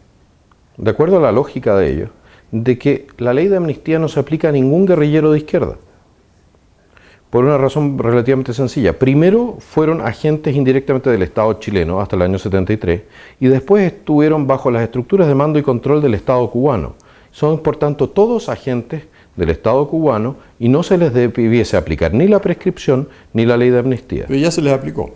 de acuerdo a la lógica de ellos, de que la ley de amnistía no se aplica a ningún guerrillero de izquierda. Por una razón relativamente sencilla. Primero fueron agentes indirectamente del Estado chileno hasta el año 73 y después estuvieron bajo las estructuras de mando y control del Estado cubano. Son, por tanto, todos agentes del Estado cubano y no se les debiese aplicar ni la prescripción ni la ley de amnistía. Pero ya se les aplicó.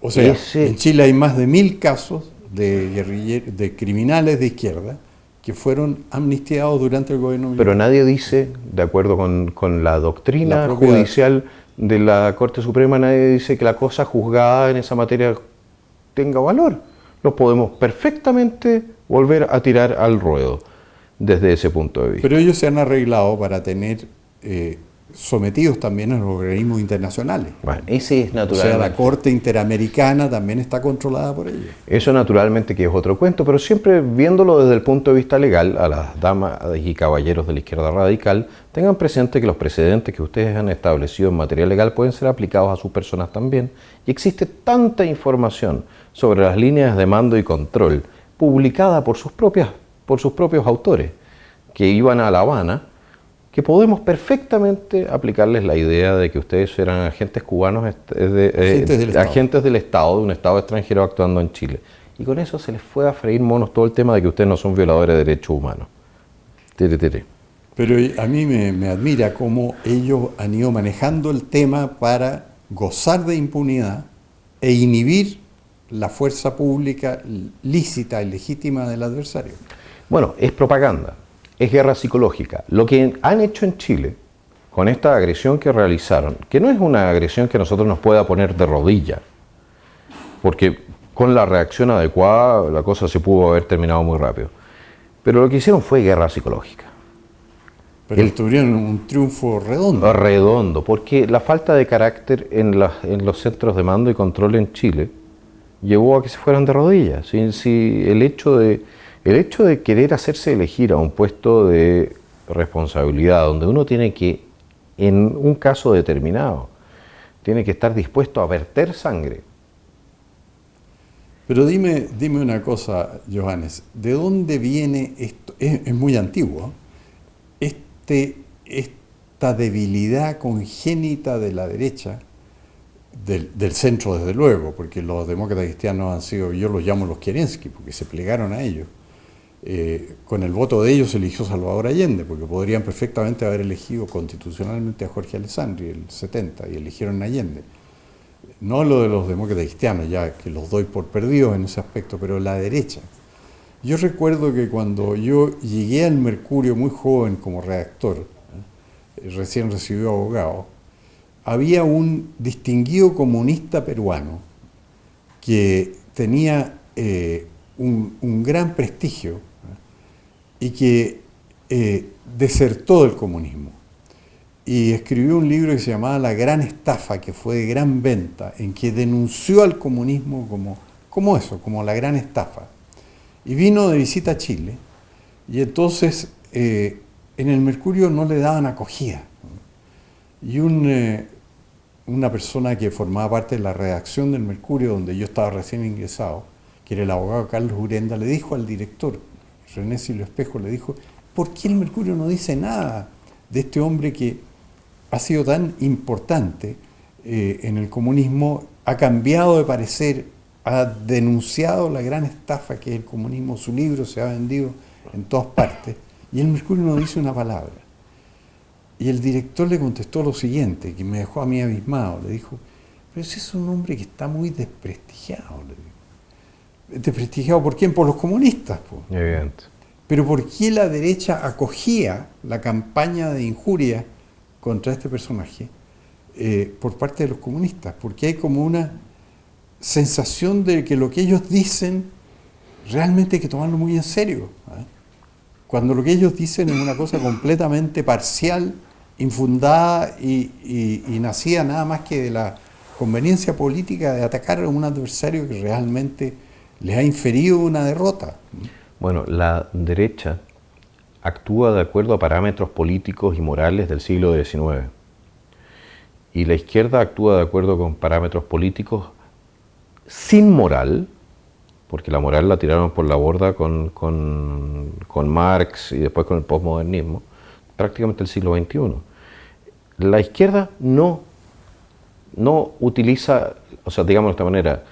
O sea, en Chile hay más de 1000 casos de criminales de izquierda que fueron amnistiados durante el gobierno militar. Pero nadie dice, de acuerdo con la doctrina judicial de la Corte Suprema, nadie dice que la cosa juzgada en esa materia tenga valor. Los podemos perfectamente volver a tirar al ruedo desde ese punto de vista. Pero ellos se han arreglado para tener sometidos también a los organismos internacionales. Bueno, ese es natural. O sea, la Corte Interamericana también está controlada por ellos. Eso naturalmente que es otro cuento, pero siempre viéndolo desde el punto de vista legal, a las damas y caballeros de la izquierda radical, tengan presente que los precedentes que ustedes han establecido en materia legal pueden ser aplicados a sus personas también. Y existe tanta información sobre las líneas de mando y control publicada por sus propios autores que iban a La Habana, que podemos perfectamente aplicarles la idea de que ustedes eran agentes cubanos, agentes del Estado, de un Estado extranjero actuando en Chile. Y con eso se les fue a freír monos todo el tema de que ustedes no son violadores de derechos humanos. Pero a mí me admira cómo ellos han ido manejando el tema para gozar de impunidad e inhibir la fuerza pública lícita y legítima del adversario. Bueno, es propaganda. Es guerra psicológica. Lo que han hecho en Chile, con esta agresión que realizaron, que no es una agresión que a nosotros nos pueda poner de rodilla, porque con la reacción adecuada la cosa se pudo haber terminado muy rápido, pero lo que hicieron fue guerra psicológica. Pero tuvieron un triunfo redondo. Redondo, porque la falta de carácter en los centros de mando y control en Chile llevó a que se fueran de rodillas. Si el hecho de querer hacerse elegir a un puesto de responsabilidad, donde uno tiene que, en un caso determinado, tiene que estar dispuesto a verter sangre. Pero dime una cosa, Johannes, ¿de dónde viene esto? Es muy antiguo, esta debilidad congénita de la derecha, del centro desde luego, porque los demócratas cristianos han sido, yo los llamo los Kerensky, porque se plegaron a ellos. Con el voto de ellos se eligió Salvador Allende, porque podrían perfectamente haber elegido constitucionalmente a Jorge Alessandri el 70 y eligieron a Allende. No lo de los demócratas cristianos, ya que los doy por perdidos en ese aspecto, pero la derecha. Yo recuerdo que cuando yo llegué al Mercurio muy joven como redactor, recién recibido abogado, había un distinguido comunista peruano que tenía un gran prestigio y que desertó del comunismo y escribió un libro que se llamaba La Gran Estafa, que fue de gran venta, en que denunció al comunismo como la gran estafa. Y vino de visita a Chile y entonces en el Mercurio no le daban acogida. Y un una persona que formaba parte de la redacción del Mercurio, donde yo estaba recién ingresado, que era el abogado Carlos Urenda, le dijo al director, René Silvio Espejo, le dijo, ¿por qué el Mercurio no dice nada de este hombre que ha sido tan importante en el comunismo, ha cambiado de parecer, ha denunciado la gran estafa que es el comunismo, su libro se ha vendido en todas partes, y el Mercurio no dice una palabra? Y el director le contestó lo siguiente, que me dejó a mí abismado, le dijo, pero ese es un hombre que está muy desprestigiado, le digo. ¿Desprestigiado por quién? Por los comunistas, po. Evidente. Pero ¿por qué la derecha acogía la campaña de injuria contra este personaje por parte de los comunistas? Porque hay como una sensación de que lo que ellos dicen realmente hay que tomarlo muy en serio, ¿eh? Cuando lo que ellos dicen es una cosa completamente parcial, infundada y nacida nada más que de la conveniencia política de atacar a un adversario que realmente les ha inferido una derrota. Bueno, la derecha actúa de acuerdo a parámetros políticos y morales del siglo XIX. Y la izquierda actúa de acuerdo con parámetros políticos sin moral, porque la moral la tiraron por la borda con Marx y después con el posmodernismo, prácticamente el siglo XXI. La izquierda no utiliza, o sea, digamos de esta manera,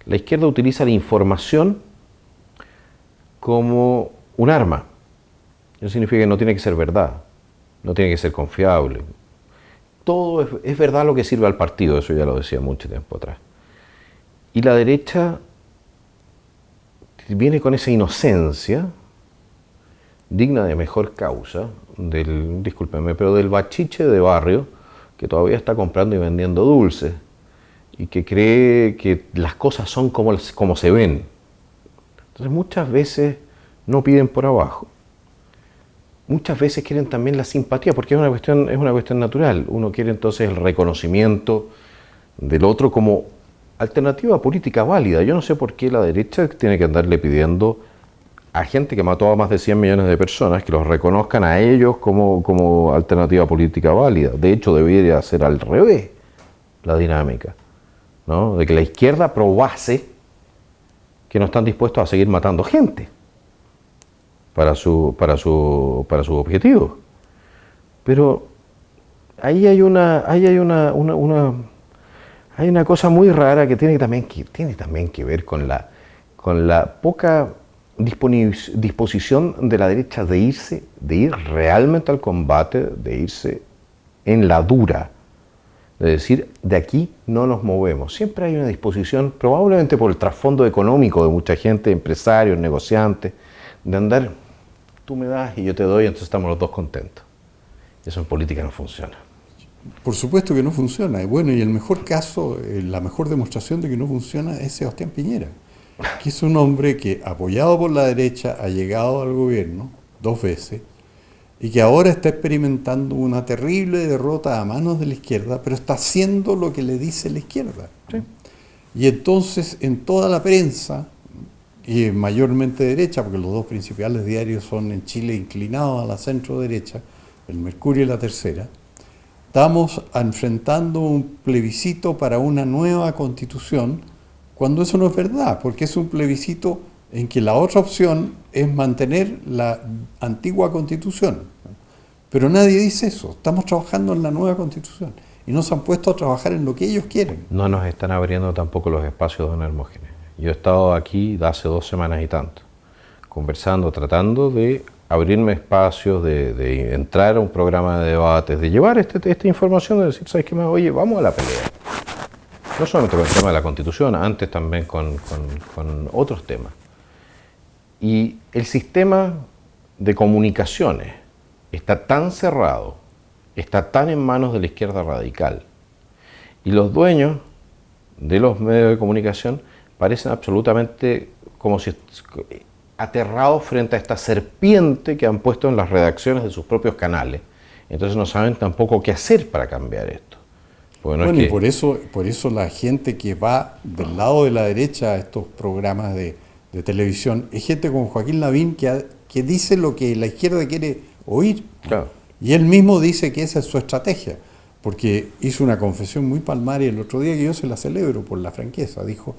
la izquierda utiliza la información como un arma. Eso significa que no tiene que ser verdad, no tiene que ser confiable. Todo es verdad lo que sirve al partido, eso ya lo decía mucho tiempo atrás. Y la derecha viene con esa inocencia, digna de mejor causa, discúlpenme, pero del bachiche de barrio que todavía está comprando y vendiendo dulces y que cree que las cosas son como se ven. Entonces muchas veces no piden por abajo. Muchas veces quieren también la simpatía, porque es una cuestión natural. Uno quiere entonces el reconocimiento del otro como alternativa política válida. Yo no sé por qué la derecha tiene que andarle pidiendo a gente que mató a más de 100 millones de personas que los reconozcan a ellos como alternativa política válida. De hecho, debería ser al revés la dinámica, ¿no? De que la izquierda probase que no están dispuestos a seguir matando gente para su objetivo. Pero ahí hay una cosa muy rara que tiene también que ver con la poca disposición de la derecha de ir realmente al combate, de irse en la dura, de decir, de aquí no nos movemos. Siempre hay una disposición, probablemente por el trasfondo económico de mucha gente, empresarios, negociantes, de andar, tú me das y yo te doy, entonces estamos los dos contentos. Eso en política no funciona. Por supuesto que no funciona. Y bueno, y el mejor caso, la mejor demostración de que no funciona es Sebastián Piñera, que es un hombre que, apoyado por la derecha, ha llegado al gobierno 2 veces y que ahora está experimentando una terrible derrota a manos de la izquierda, pero está haciendo lo que le dice la izquierda. Sí. Y entonces en toda la prensa, y mayormente derecha, porque los 2 principales diarios son en Chile inclinados a la centro derecha, el Mercurio y La Tercera, estamos enfrentando un plebiscito para una nueva constitución, cuando eso no es verdad, porque es un plebiscito en que la otra opción es mantener la antigua constitución. Pero nadie dice eso, estamos trabajando en la nueva constitución y no se han puesto a trabajar en lo que ellos quieren. No nos están abriendo tampoco los espacios, don Hermógenes. Yo he estado aquí hace 2 semanas y tanto, conversando, tratando de abrirme espacios, de entrar a un programa de debates, de llevar esta información, de decir, ¿sabes qué más? Oye, vamos a la pelea. No solamente con el tema de la Constitución, antes también con otros temas. Y el sistema de comunicaciones está tan cerrado, está tan en manos de la izquierda radical, y los dueños de los medios de comunicación parecen absolutamente como si aterrados frente a esta serpiente que han puesto en las redacciones de sus propios canales. Entonces no saben tampoco qué hacer para cambiar esto. Bueno, y por eso la gente que va del lado de la derecha a estos programas de televisión es gente como Joaquín Lavín que dice lo que la izquierda quiere oír. Claro. Y él mismo dice que esa es su estrategia. porque hizo una confesión muy palmaria el otro día que yo se la celebro por la franqueza. Dijo,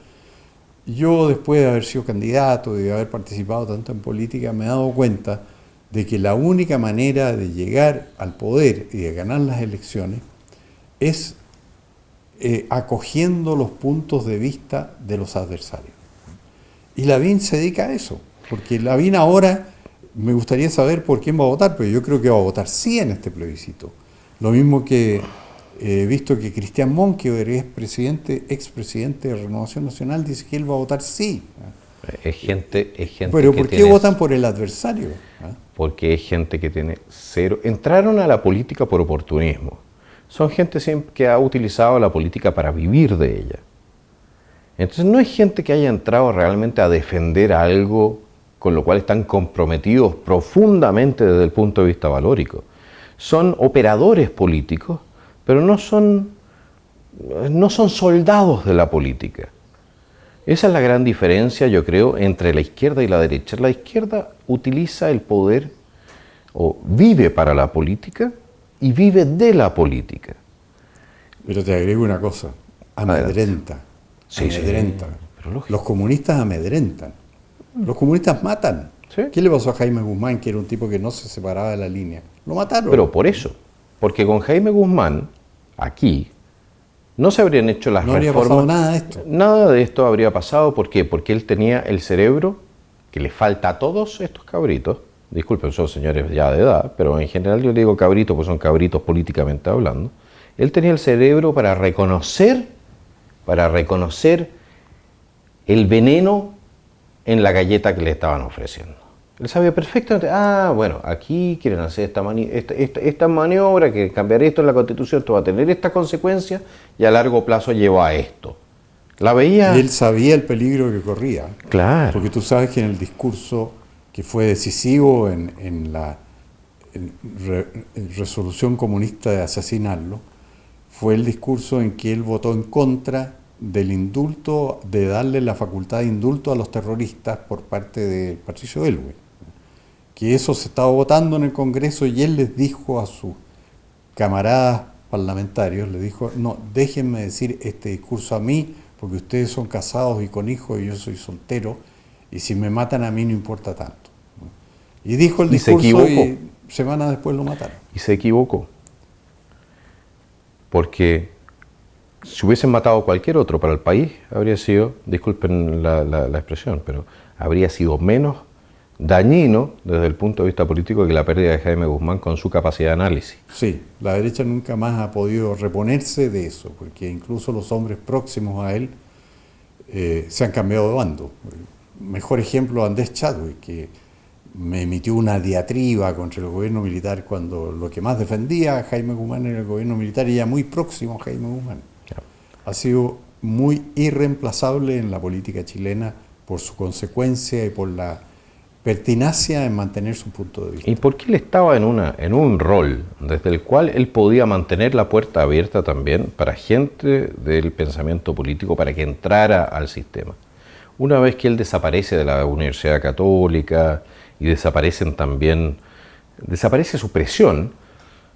yo después de haber sido candidato y de haber participado tanto en política me he dado cuenta de que la única manera de llegar al poder y de ganar las elecciones es acogiendo los puntos de vista de los adversarios. Y Lavín se dedica a eso, porque Lavín ahora, me gustaría saber por quién va a votar, pero yo creo que va a votar sí en este plebiscito. Lo mismo que he visto que Cristian Monkeberg, expresidente de Renovación Nacional, dice que él va a votar sí. Es gente pero que ¿por qué tiene, votan por el adversario? porque es gente que tiene cero. Entraron a la política por oportunismo. Son gente que ha utilizado la política para vivir de ella. Entonces no es gente que haya entrado realmente a defender algo con lo cual están comprometidos profundamente desde el punto de vista valórico. Son operadores políticos, pero no son soldados de la política. Esa es la gran diferencia, yo creo, entre la izquierda y la derecha. La izquierda utiliza el poder o vive para la política y vive de la política. Pero te agrego una cosa, amedrenta. Sí, amedrenta. Pero los comunistas amedrentan. Los comunistas matan. ¿Sí? ¿Qué le pasó a Jaime Guzmán, que era un tipo que no se separaba de la línea? Lo mataron. Pero por eso, porque con Jaime Guzmán, aquí, no se habrían hecho las reformas. No habría pasado nada de esto. Nada de esto habría pasado. ¿Por qué? Porque él tenía el cerebro que le falta a todos estos cabritos. Disculpen, son señores ya de edad, pero en general yo le digo cabritos porque son cabritos políticamente hablando. Él tenía el cerebro para reconocer el veneno en la galleta que le estaban ofreciendo. Él sabía perfectamente, bueno, aquí quieren hacer esta maniobra, que cambiar esto en la Constitución, esto va a tener esta consecuencia y a largo plazo lleva a esto. La veía. Y él sabía el peligro que corría. Claro. Porque tú sabes que en el discurso que fue decisivo en la resolución comunista de asesinarlo, fue el discurso en que él votó en contra del indulto, de darle la facultad de indulto a los terroristas por parte de Patricio Aylwin. Que eso se estaba votando en el Congreso y él les dijo a sus camaradas parlamentarios, les dijo, no, déjenme decir este discurso a mí, porque ustedes son casados y con hijos y yo soy soltero, y si me matan a mí no importa tanto. Y dijo el discurso y semanas después lo mataron. Y se equivocó. Porque si hubiesen matado a cualquier otro para el país, habría sido, disculpen la expresión, pero habría sido menos dañino desde el punto de vista político que la pérdida de Jaime Guzmán con su capacidad de análisis. Sí, la derecha nunca más ha podido reponerse de eso, porque incluso los hombres próximos a él se han cambiado de bando. Mejor ejemplo, Andrés Chadwick, que me emitió una diatriba contra el gobierno militar cuando lo que más defendía a Jaime Guzmán era el gobierno militar y ya muy próximo a Jaime Guzmán. Ha sido muy irreemplazable en la política chilena por su consecuencia y por la pertinacia en mantener su punto de vista. Y porque él estaba en un rol desde el cual él podía mantener la puerta abierta también para gente del pensamiento político para que entrara al sistema. Una vez que él desaparece de la Universidad Católica y desaparece su presión,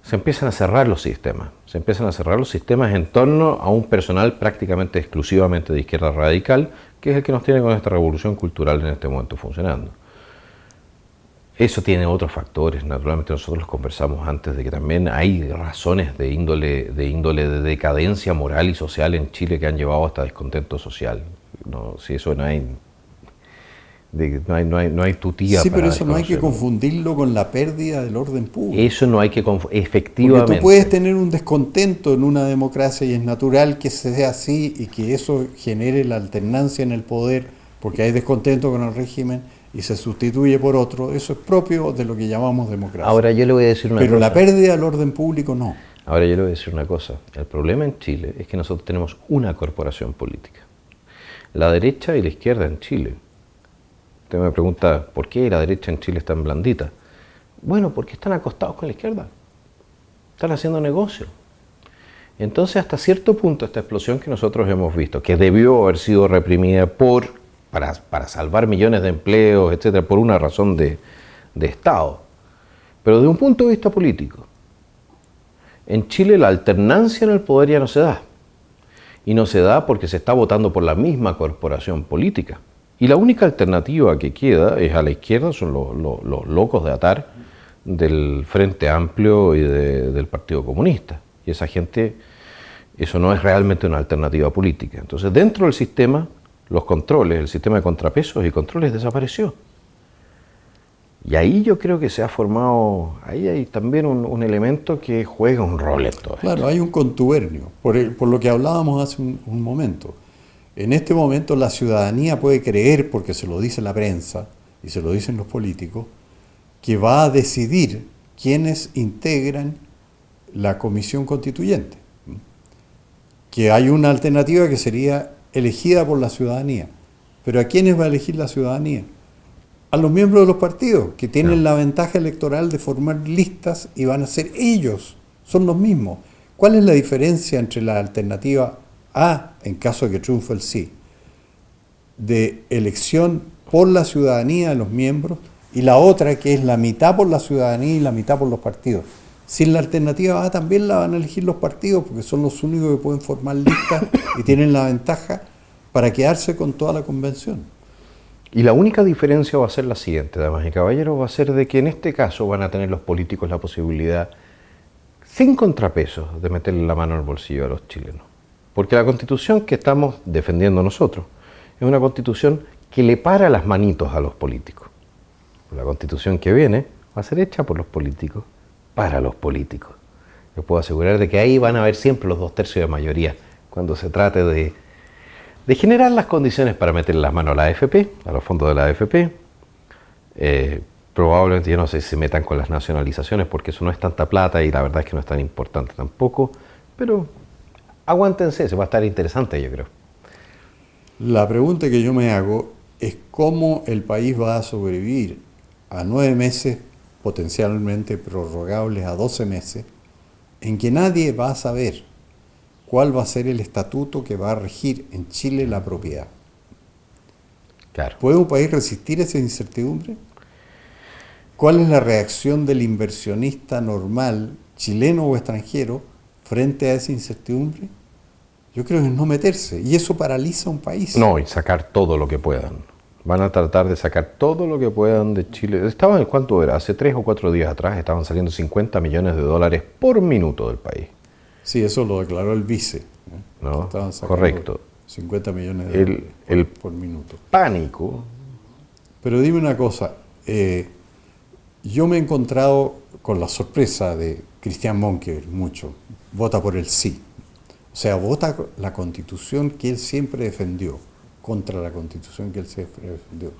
se empiezan a cerrar los sistemas. Se empiezan a cerrar los sistemas en torno a un personal prácticamente exclusivamente de izquierda radical, que es el que nos tiene con esta revolución cultural en este momento funcionando. Eso tiene otros factores, naturalmente nosotros los conversamos antes, de que también hay razones de índole de decadencia moral y social en Chile que han llevado hasta descontento social. No, si eso no hay tutía. Sí, pero eso no hay que confundirlo con la pérdida del orden público. Eso no hay que efectivamente. Porque tú puedes tener un descontento en una democracia y es natural que sea así y que eso genere la alternancia en el poder, porque hay descontento con el régimen y se sustituye por otro. Eso es propio de lo que llamamos democracia. Ahora yo le voy a decir una cosa. Pero la pérdida del orden público no. Ahora yo le voy a decir una cosa. El problema en Chile es que nosotros tenemos una corporación política. La derecha y la izquierda en Chile. Usted me pregunta, ¿por qué la derecha en Chile es tan blandita? Bueno, porque están acostados con la izquierda. Están haciendo negocio. Entonces, hasta cierto punto, esta explosión que nosotros hemos visto, que debió haber sido reprimida para salvar millones de empleos, etcétera, por una razón de Estado, pero de un punto de vista político, En Chile la alternancia en el poder ya no se da. Y no se da porque se está votando por la misma corporación política. Y la única alternativa que queda es a la izquierda, son los locos de atar del Frente Amplio y del Partido Comunista. Y esa gente, eso no es realmente una alternativa política. Entonces, dentro del sistema, los controles, el sistema de contrapesos y controles desapareció. Y ahí yo creo que se ha formado, ahí hay también un elemento que juega un rol en todo esto. Claro, hay un contubernio, por lo que hablábamos hace un momento. En este momento la ciudadanía puede creer, porque se lo dice la prensa y se lo dicen los políticos, que va a decidir quiénes integran la comisión constituyente. Que hay una alternativa que sería elegida por la ciudadanía. Pero ¿a quiénes va a elegir la ciudadanía? A los miembros de los partidos, que tienen la ventaja electoral de formar listas y van a ser ellos, son los mismos. ¿Cuál es la diferencia entre la alternativa A, en caso de que triunfe el sí, de elección por la ciudadanía de los miembros, y la otra que es la mitad por la ciudadanía y la mitad por los partidos? Sin la alternativa A también la van a elegir los partidos, porque son los únicos que pueden formar listas y tienen la ventaja para quedarse con toda la convención. Y la única diferencia va a ser la siguiente, damas y caballeros, va a ser de que en este caso van a tener los políticos la posibilidad, sin contrapesos, de meterle la mano al bolsillo a los chilenos. Porque la Constitución que estamos defendiendo nosotros es una Constitución que le para las manitos a los políticos. La Constitución que viene va a ser hecha por los políticos, para los políticos. Les puedo asegurar de que ahí van a haber siempre los 2/3 de mayoría cuando se trate de generar las condiciones para meterle las manos a la AFP, a los fondos de la AFP. Probablemente, yo no sé si se metan con las nacionalizaciones porque eso no es tanta plata y la verdad es que no es tan importante tampoco, pero aguántense, se va a estar interesante, yo creo. La pregunta que yo me hago es cómo el país va a sobrevivir a 9 meses, potencialmente prorrogables a 12 meses, en que nadie va a saber cuál va a ser el estatuto que va a regir en Chile la propiedad. Claro. ¿Puede un país resistir esa incertidumbre? ¿Cuál es la reacción del inversionista normal, chileno o extranjero, frente a esa incertidumbre? Yo creo que es no meterse, y eso paraliza un país. No, y sacar todo lo que puedan. Van a tratar de sacar todo lo que puedan de Chile. Estaban, ¿cuánto era? Hace 3 o 4 días atrás estaban saliendo $50 millones por minuto del país. Sí, eso lo declaró el vice. ¿No? Estaban sacando Correcto. 50 millones de dólares por minuto. Pánico. Pero dime una cosa, yo me he encontrado con la sorpresa de Cristian Monkever, mucho, vota por el sí. O sea, vota la Constitución que él siempre defendió, contra la Constitución que él siempre defendió.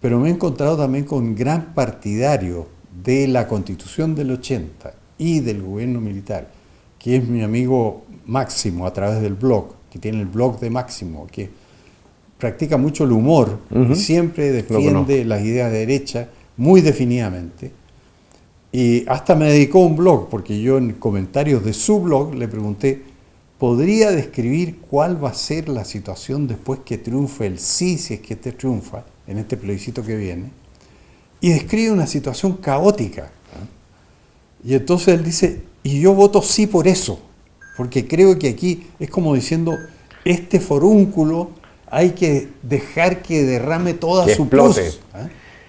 Pero me he encontrado también con un gran partidario de la Constitución del 80 y del gobierno militar, que es mi amigo Máximo a través del blog, que tiene el blog de Máximo, que practica mucho el humor y siempre defiende las ideas de derecha muy definidamente. Y hasta me dedicó un blog, porque yo en comentarios de su blog le pregunté, ¿podría describir cuál va a ser la situación después que triunfe el sí, si es que este triunfa, en este plebiscito que viene? Y describe una situación caótica. Y entonces él dice, y yo voto sí por eso, porque creo que aquí es como diciendo, este forúnculo hay que dejar que derrame toda su pus,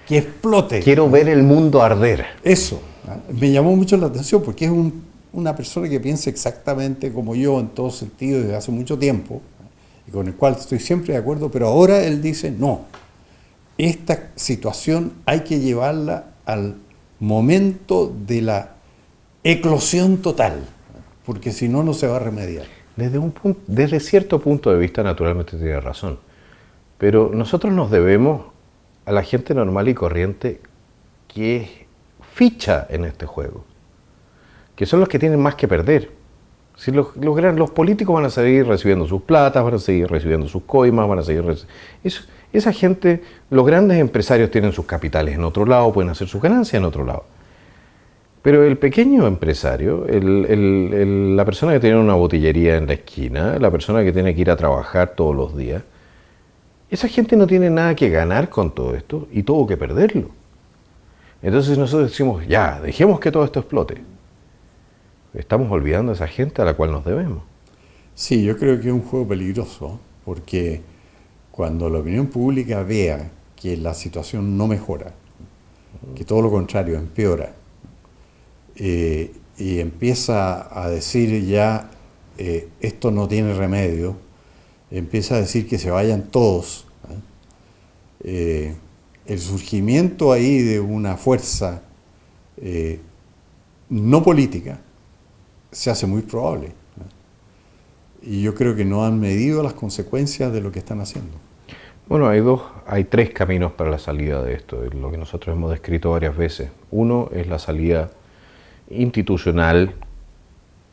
que explote. Quiero ver el mundo arder. Eso, me llamó mucho la atención porque es una persona que piensa exactamente como yo en todo sentido desde hace mucho tiempo, y con el cual estoy siempre de acuerdo, pero ahora él dice, no, esta situación hay que llevarla al momento de la eclosión total, porque si no, no se va a remediar. Desde cierto punto de vista, naturalmente tiene razón, pero nosotros nos debemos a la gente normal y corriente que ficha en este juego, que son los que tienen más que perder. Si los políticos van a seguir recibiendo sus platas, van a seguir recibiendo sus coimas, van a seguir esa gente, los grandes empresarios tienen sus capitales en otro lado, pueden hacer sus ganancias en otro lado. Pero el pequeño empresario, la persona que tiene una botillería en la esquina, la persona que tiene que ir a trabajar todos los días, esa gente no tiene nada que ganar con todo esto y todo que perderlo. Entonces nosotros decimos, ya, dejemos que todo esto explote. Estamos olvidando a esa gente a la cual nos debemos. Sí, yo creo que es un juego peligroso, porque cuando la opinión pública vea que la situación no mejora, que todo lo contrario, empeora, y empieza a decir ya, esto no tiene remedio, empieza a decir que se vayan todos, el surgimiento ahí de una fuerza no política se hace muy probable. Y yo creo que no han medido las consecuencias de lo que están haciendo. Bueno, hay tres caminos para la salida de esto, lo que nosotros hemos descrito varias veces. Uno es la salida institucional,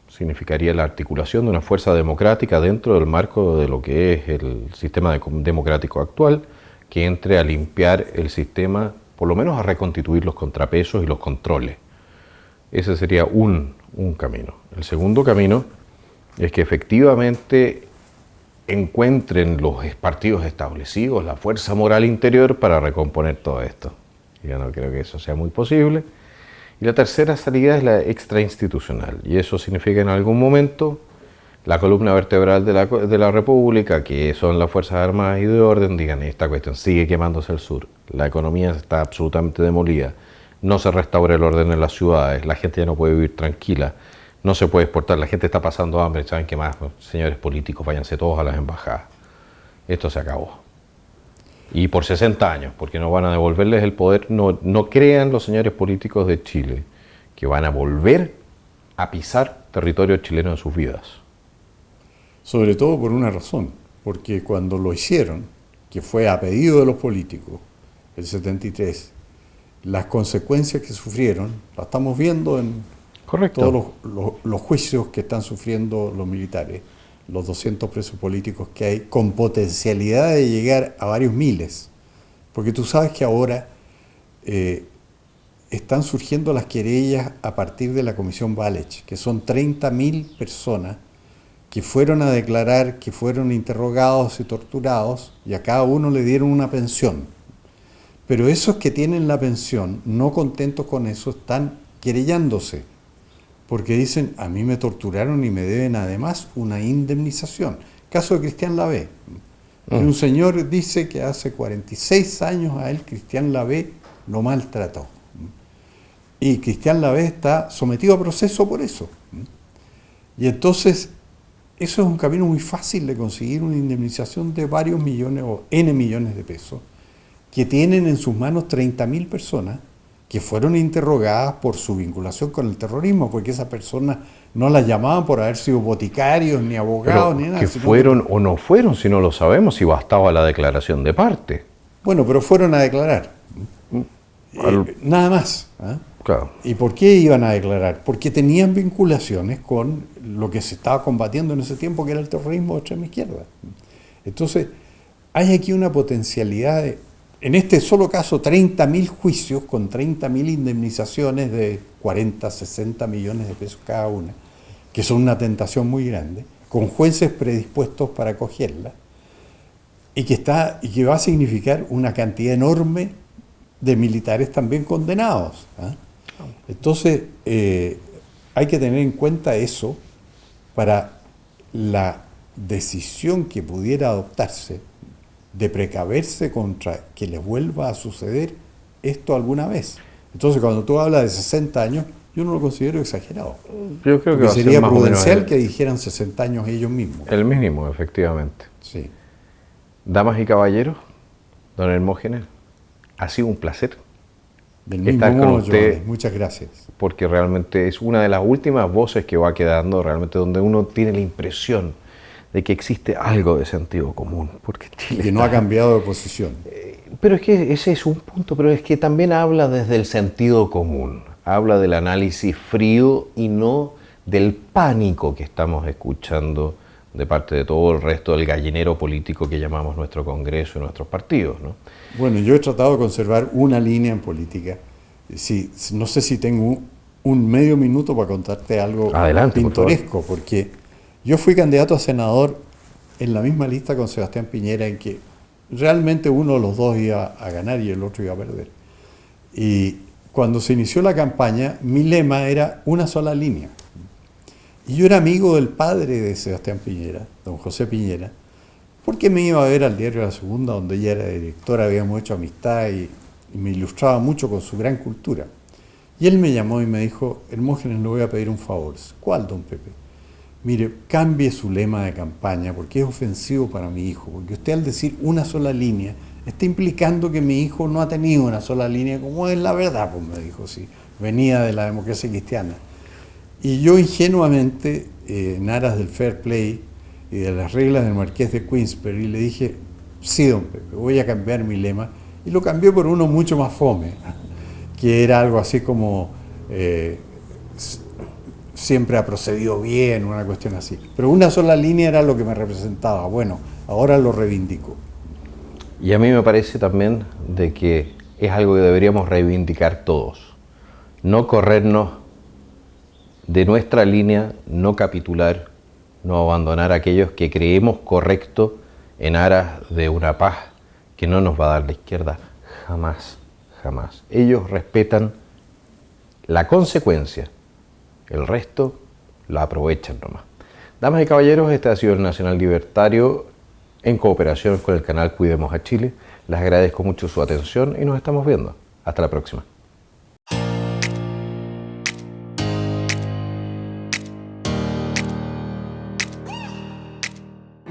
significaría la articulación de una fuerza democrática dentro del marco de lo que es el sistema democrático actual, que entre a limpiar el sistema, por lo menos a reconstituir los contrapesos y los controles. Ese sería un camino. El segundo camino es que efectivamente encuentren los partidos establecidos la fuerza moral interior para recomponer todo esto. Yo no creo que eso sea muy posible. Y la tercera salida es la extrainstitucional, y eso significa que en algún momento la columna vertebral de la República, que son las Fuerzas Armadas y de Orden, digan: esta cuestión sigue quemándose el sur, la economía está absolutamente demolida, no se restaura el orden en las ciudades, la gente ya no puede vivir tranquila, no se puede exportar, la gente está pasando hambre, ¿saben qué más? Señores políticos, váyanse todos a las embajadas. Esto se acabó. Y por 60 años, porque no van a devolverles el poder. No crean los señores políticos de Chile que van a volver a pisar territorio chileno en sus vidas. Sobre todo por una razón, porque cuando lo hicieron, que fue a pedido de los políticos, el 73, las consecuencias que sufrieron, las estamos viendo en Correcto. todos los juicios que están sufriendo los militares, los 200 presos políticos que hay, con potencialidad de llegar a varios miles. Porque tú sabes que ahora están surgiendo las querellas a partir de la Comisión Walech, que son 30.000 personas que fueron a declarar, que fueron interrogados y torturados, y a cada uno le dieron una pensión. Pero esos que tienen la pensión, no contentos con eso, están querellándose, porque dicen: a mí me torturaron y me deben además una indemnización. Caso de Cristian Lavé. Un señor dice que hace 46 años a él Cristian Lavé lo maltrató. Y Cristian Lavé está sometido a proceso por eso. Y entonces, eso es un camino muy fácil de conseguir una indemnización de varios millones o N millones de pesos, que tienen en sus manos 30.000 personas que fueron interrogadas por su vinculación con el terrorismo, porque esas personas no las llamaban por haber sido boticarios, ni abogados, Pero ni nada. que fueron o no fueron, si no lo sabemos, si bastaba la declaración de parte. Bueno, pero fueron a declarar. Nada más. ¿Eh? Claro. ¿Y por qué iban a declarar? Porque tenían vinculaciones con lo que se estaba combatiendo en ese tiempo, que era el terrorismo de extrema izquierda. Entonces, hay aquí una potencialidad de, en este solo caso, 30.000 juicios con 30.000 indemnizaciones de 40, 60 millones de pesos cada una, que son una tentación muy grande, con jueces predispuestos para acogerla, y que va a significar una cantidad enorme de militares también condenados. ¿Eh? Entonces, hay que tener en cuenta eso para la decisión que pudiera adoptarse de precaverse contra que les vuelva a suceder esto alguna vez. Entonces, cuando tú hablas de 60 años, yo no lo considero exagerado. Yo creo que va a ser sería más o menos prudencial que dijeran 60 años ellos mismos. el mínimo, efectivamente. Sí. Damas y caballeros, don Hermógenes, ha sido un placer Del mismo estar con modo, usted, Giovanni, muchas gracias. porque realmente es una de las últimas voces que va quedando, realmente donde uno tiene la impresión de que existe algo de sentido común, porque Chile Que no ha cambiado de posición. Pero es que ese es un punto, pero es que también habla desde el sentido común, habla del análisis frío y no del pánico que estamos escuchando de parte de todo el resto del gallinero político que llamamos nuestro Congreso y nuestros partidos, ¿no? Bueno, yo he tratado de conservar una línea en política. Sí, no sé si tengo un medio minuto para contarte algo Adelante, pintoresco, porque yo fui candidato a senador en la misma lista con Sebastián Piñera, en que realmente uno de los dos iba a ganar y el otro iba a perder. Y cuando se inició la campaña, mi lema era una sola línea. Y yo era amigo del padre de Sebastián Piñera, don José Piñera, porque me iba a ver al diario La Segunda, donde ella era directora, habíamos hecho amistad y me ilustraba mucho con su gran cultura. Y él me llamó y me dijo, Hermógenes, le voy a pedir un favor. ¿Cuál, don Pepe? Mire, cambie su lema de campaña porque es ofensivo para mi hijo, porque usted al decir una sola línea está implicando que mi hijo no ha tenido una sola línea, como es la verdad, pues me dijo, sí, venía de la democracia cristiana. Y yo ingenuamente, en aras del fair play y de las reglas del Marqués de Queensberry, le dije, sí, don Pepe, voy a cambiar mi lema, y lo cambié por uno mucho más fome, que era algo así como siempre ha procedido bien, una cuestión así. Pero una sola línea era lo que me representaba. Bueno, ahora lo reivindico. Y a mí me parece también de que es algo que deberíamos reivindicar todos. No corrernos de nuestra línea, no capitular, no abandonar a aquellos que creemos correcto en aras de una paz que no nos va a dar la izquierda jamás, jamás. Ellos respetan la consecuencia, el resto la aprovechan nomás. Damas y caballeros, este ha sido el Nacional Libertario en cooperación con el canal Cuidemos a Chile. Les agradezco mucho su atención y nos estamos viendo. Hasta la próxima.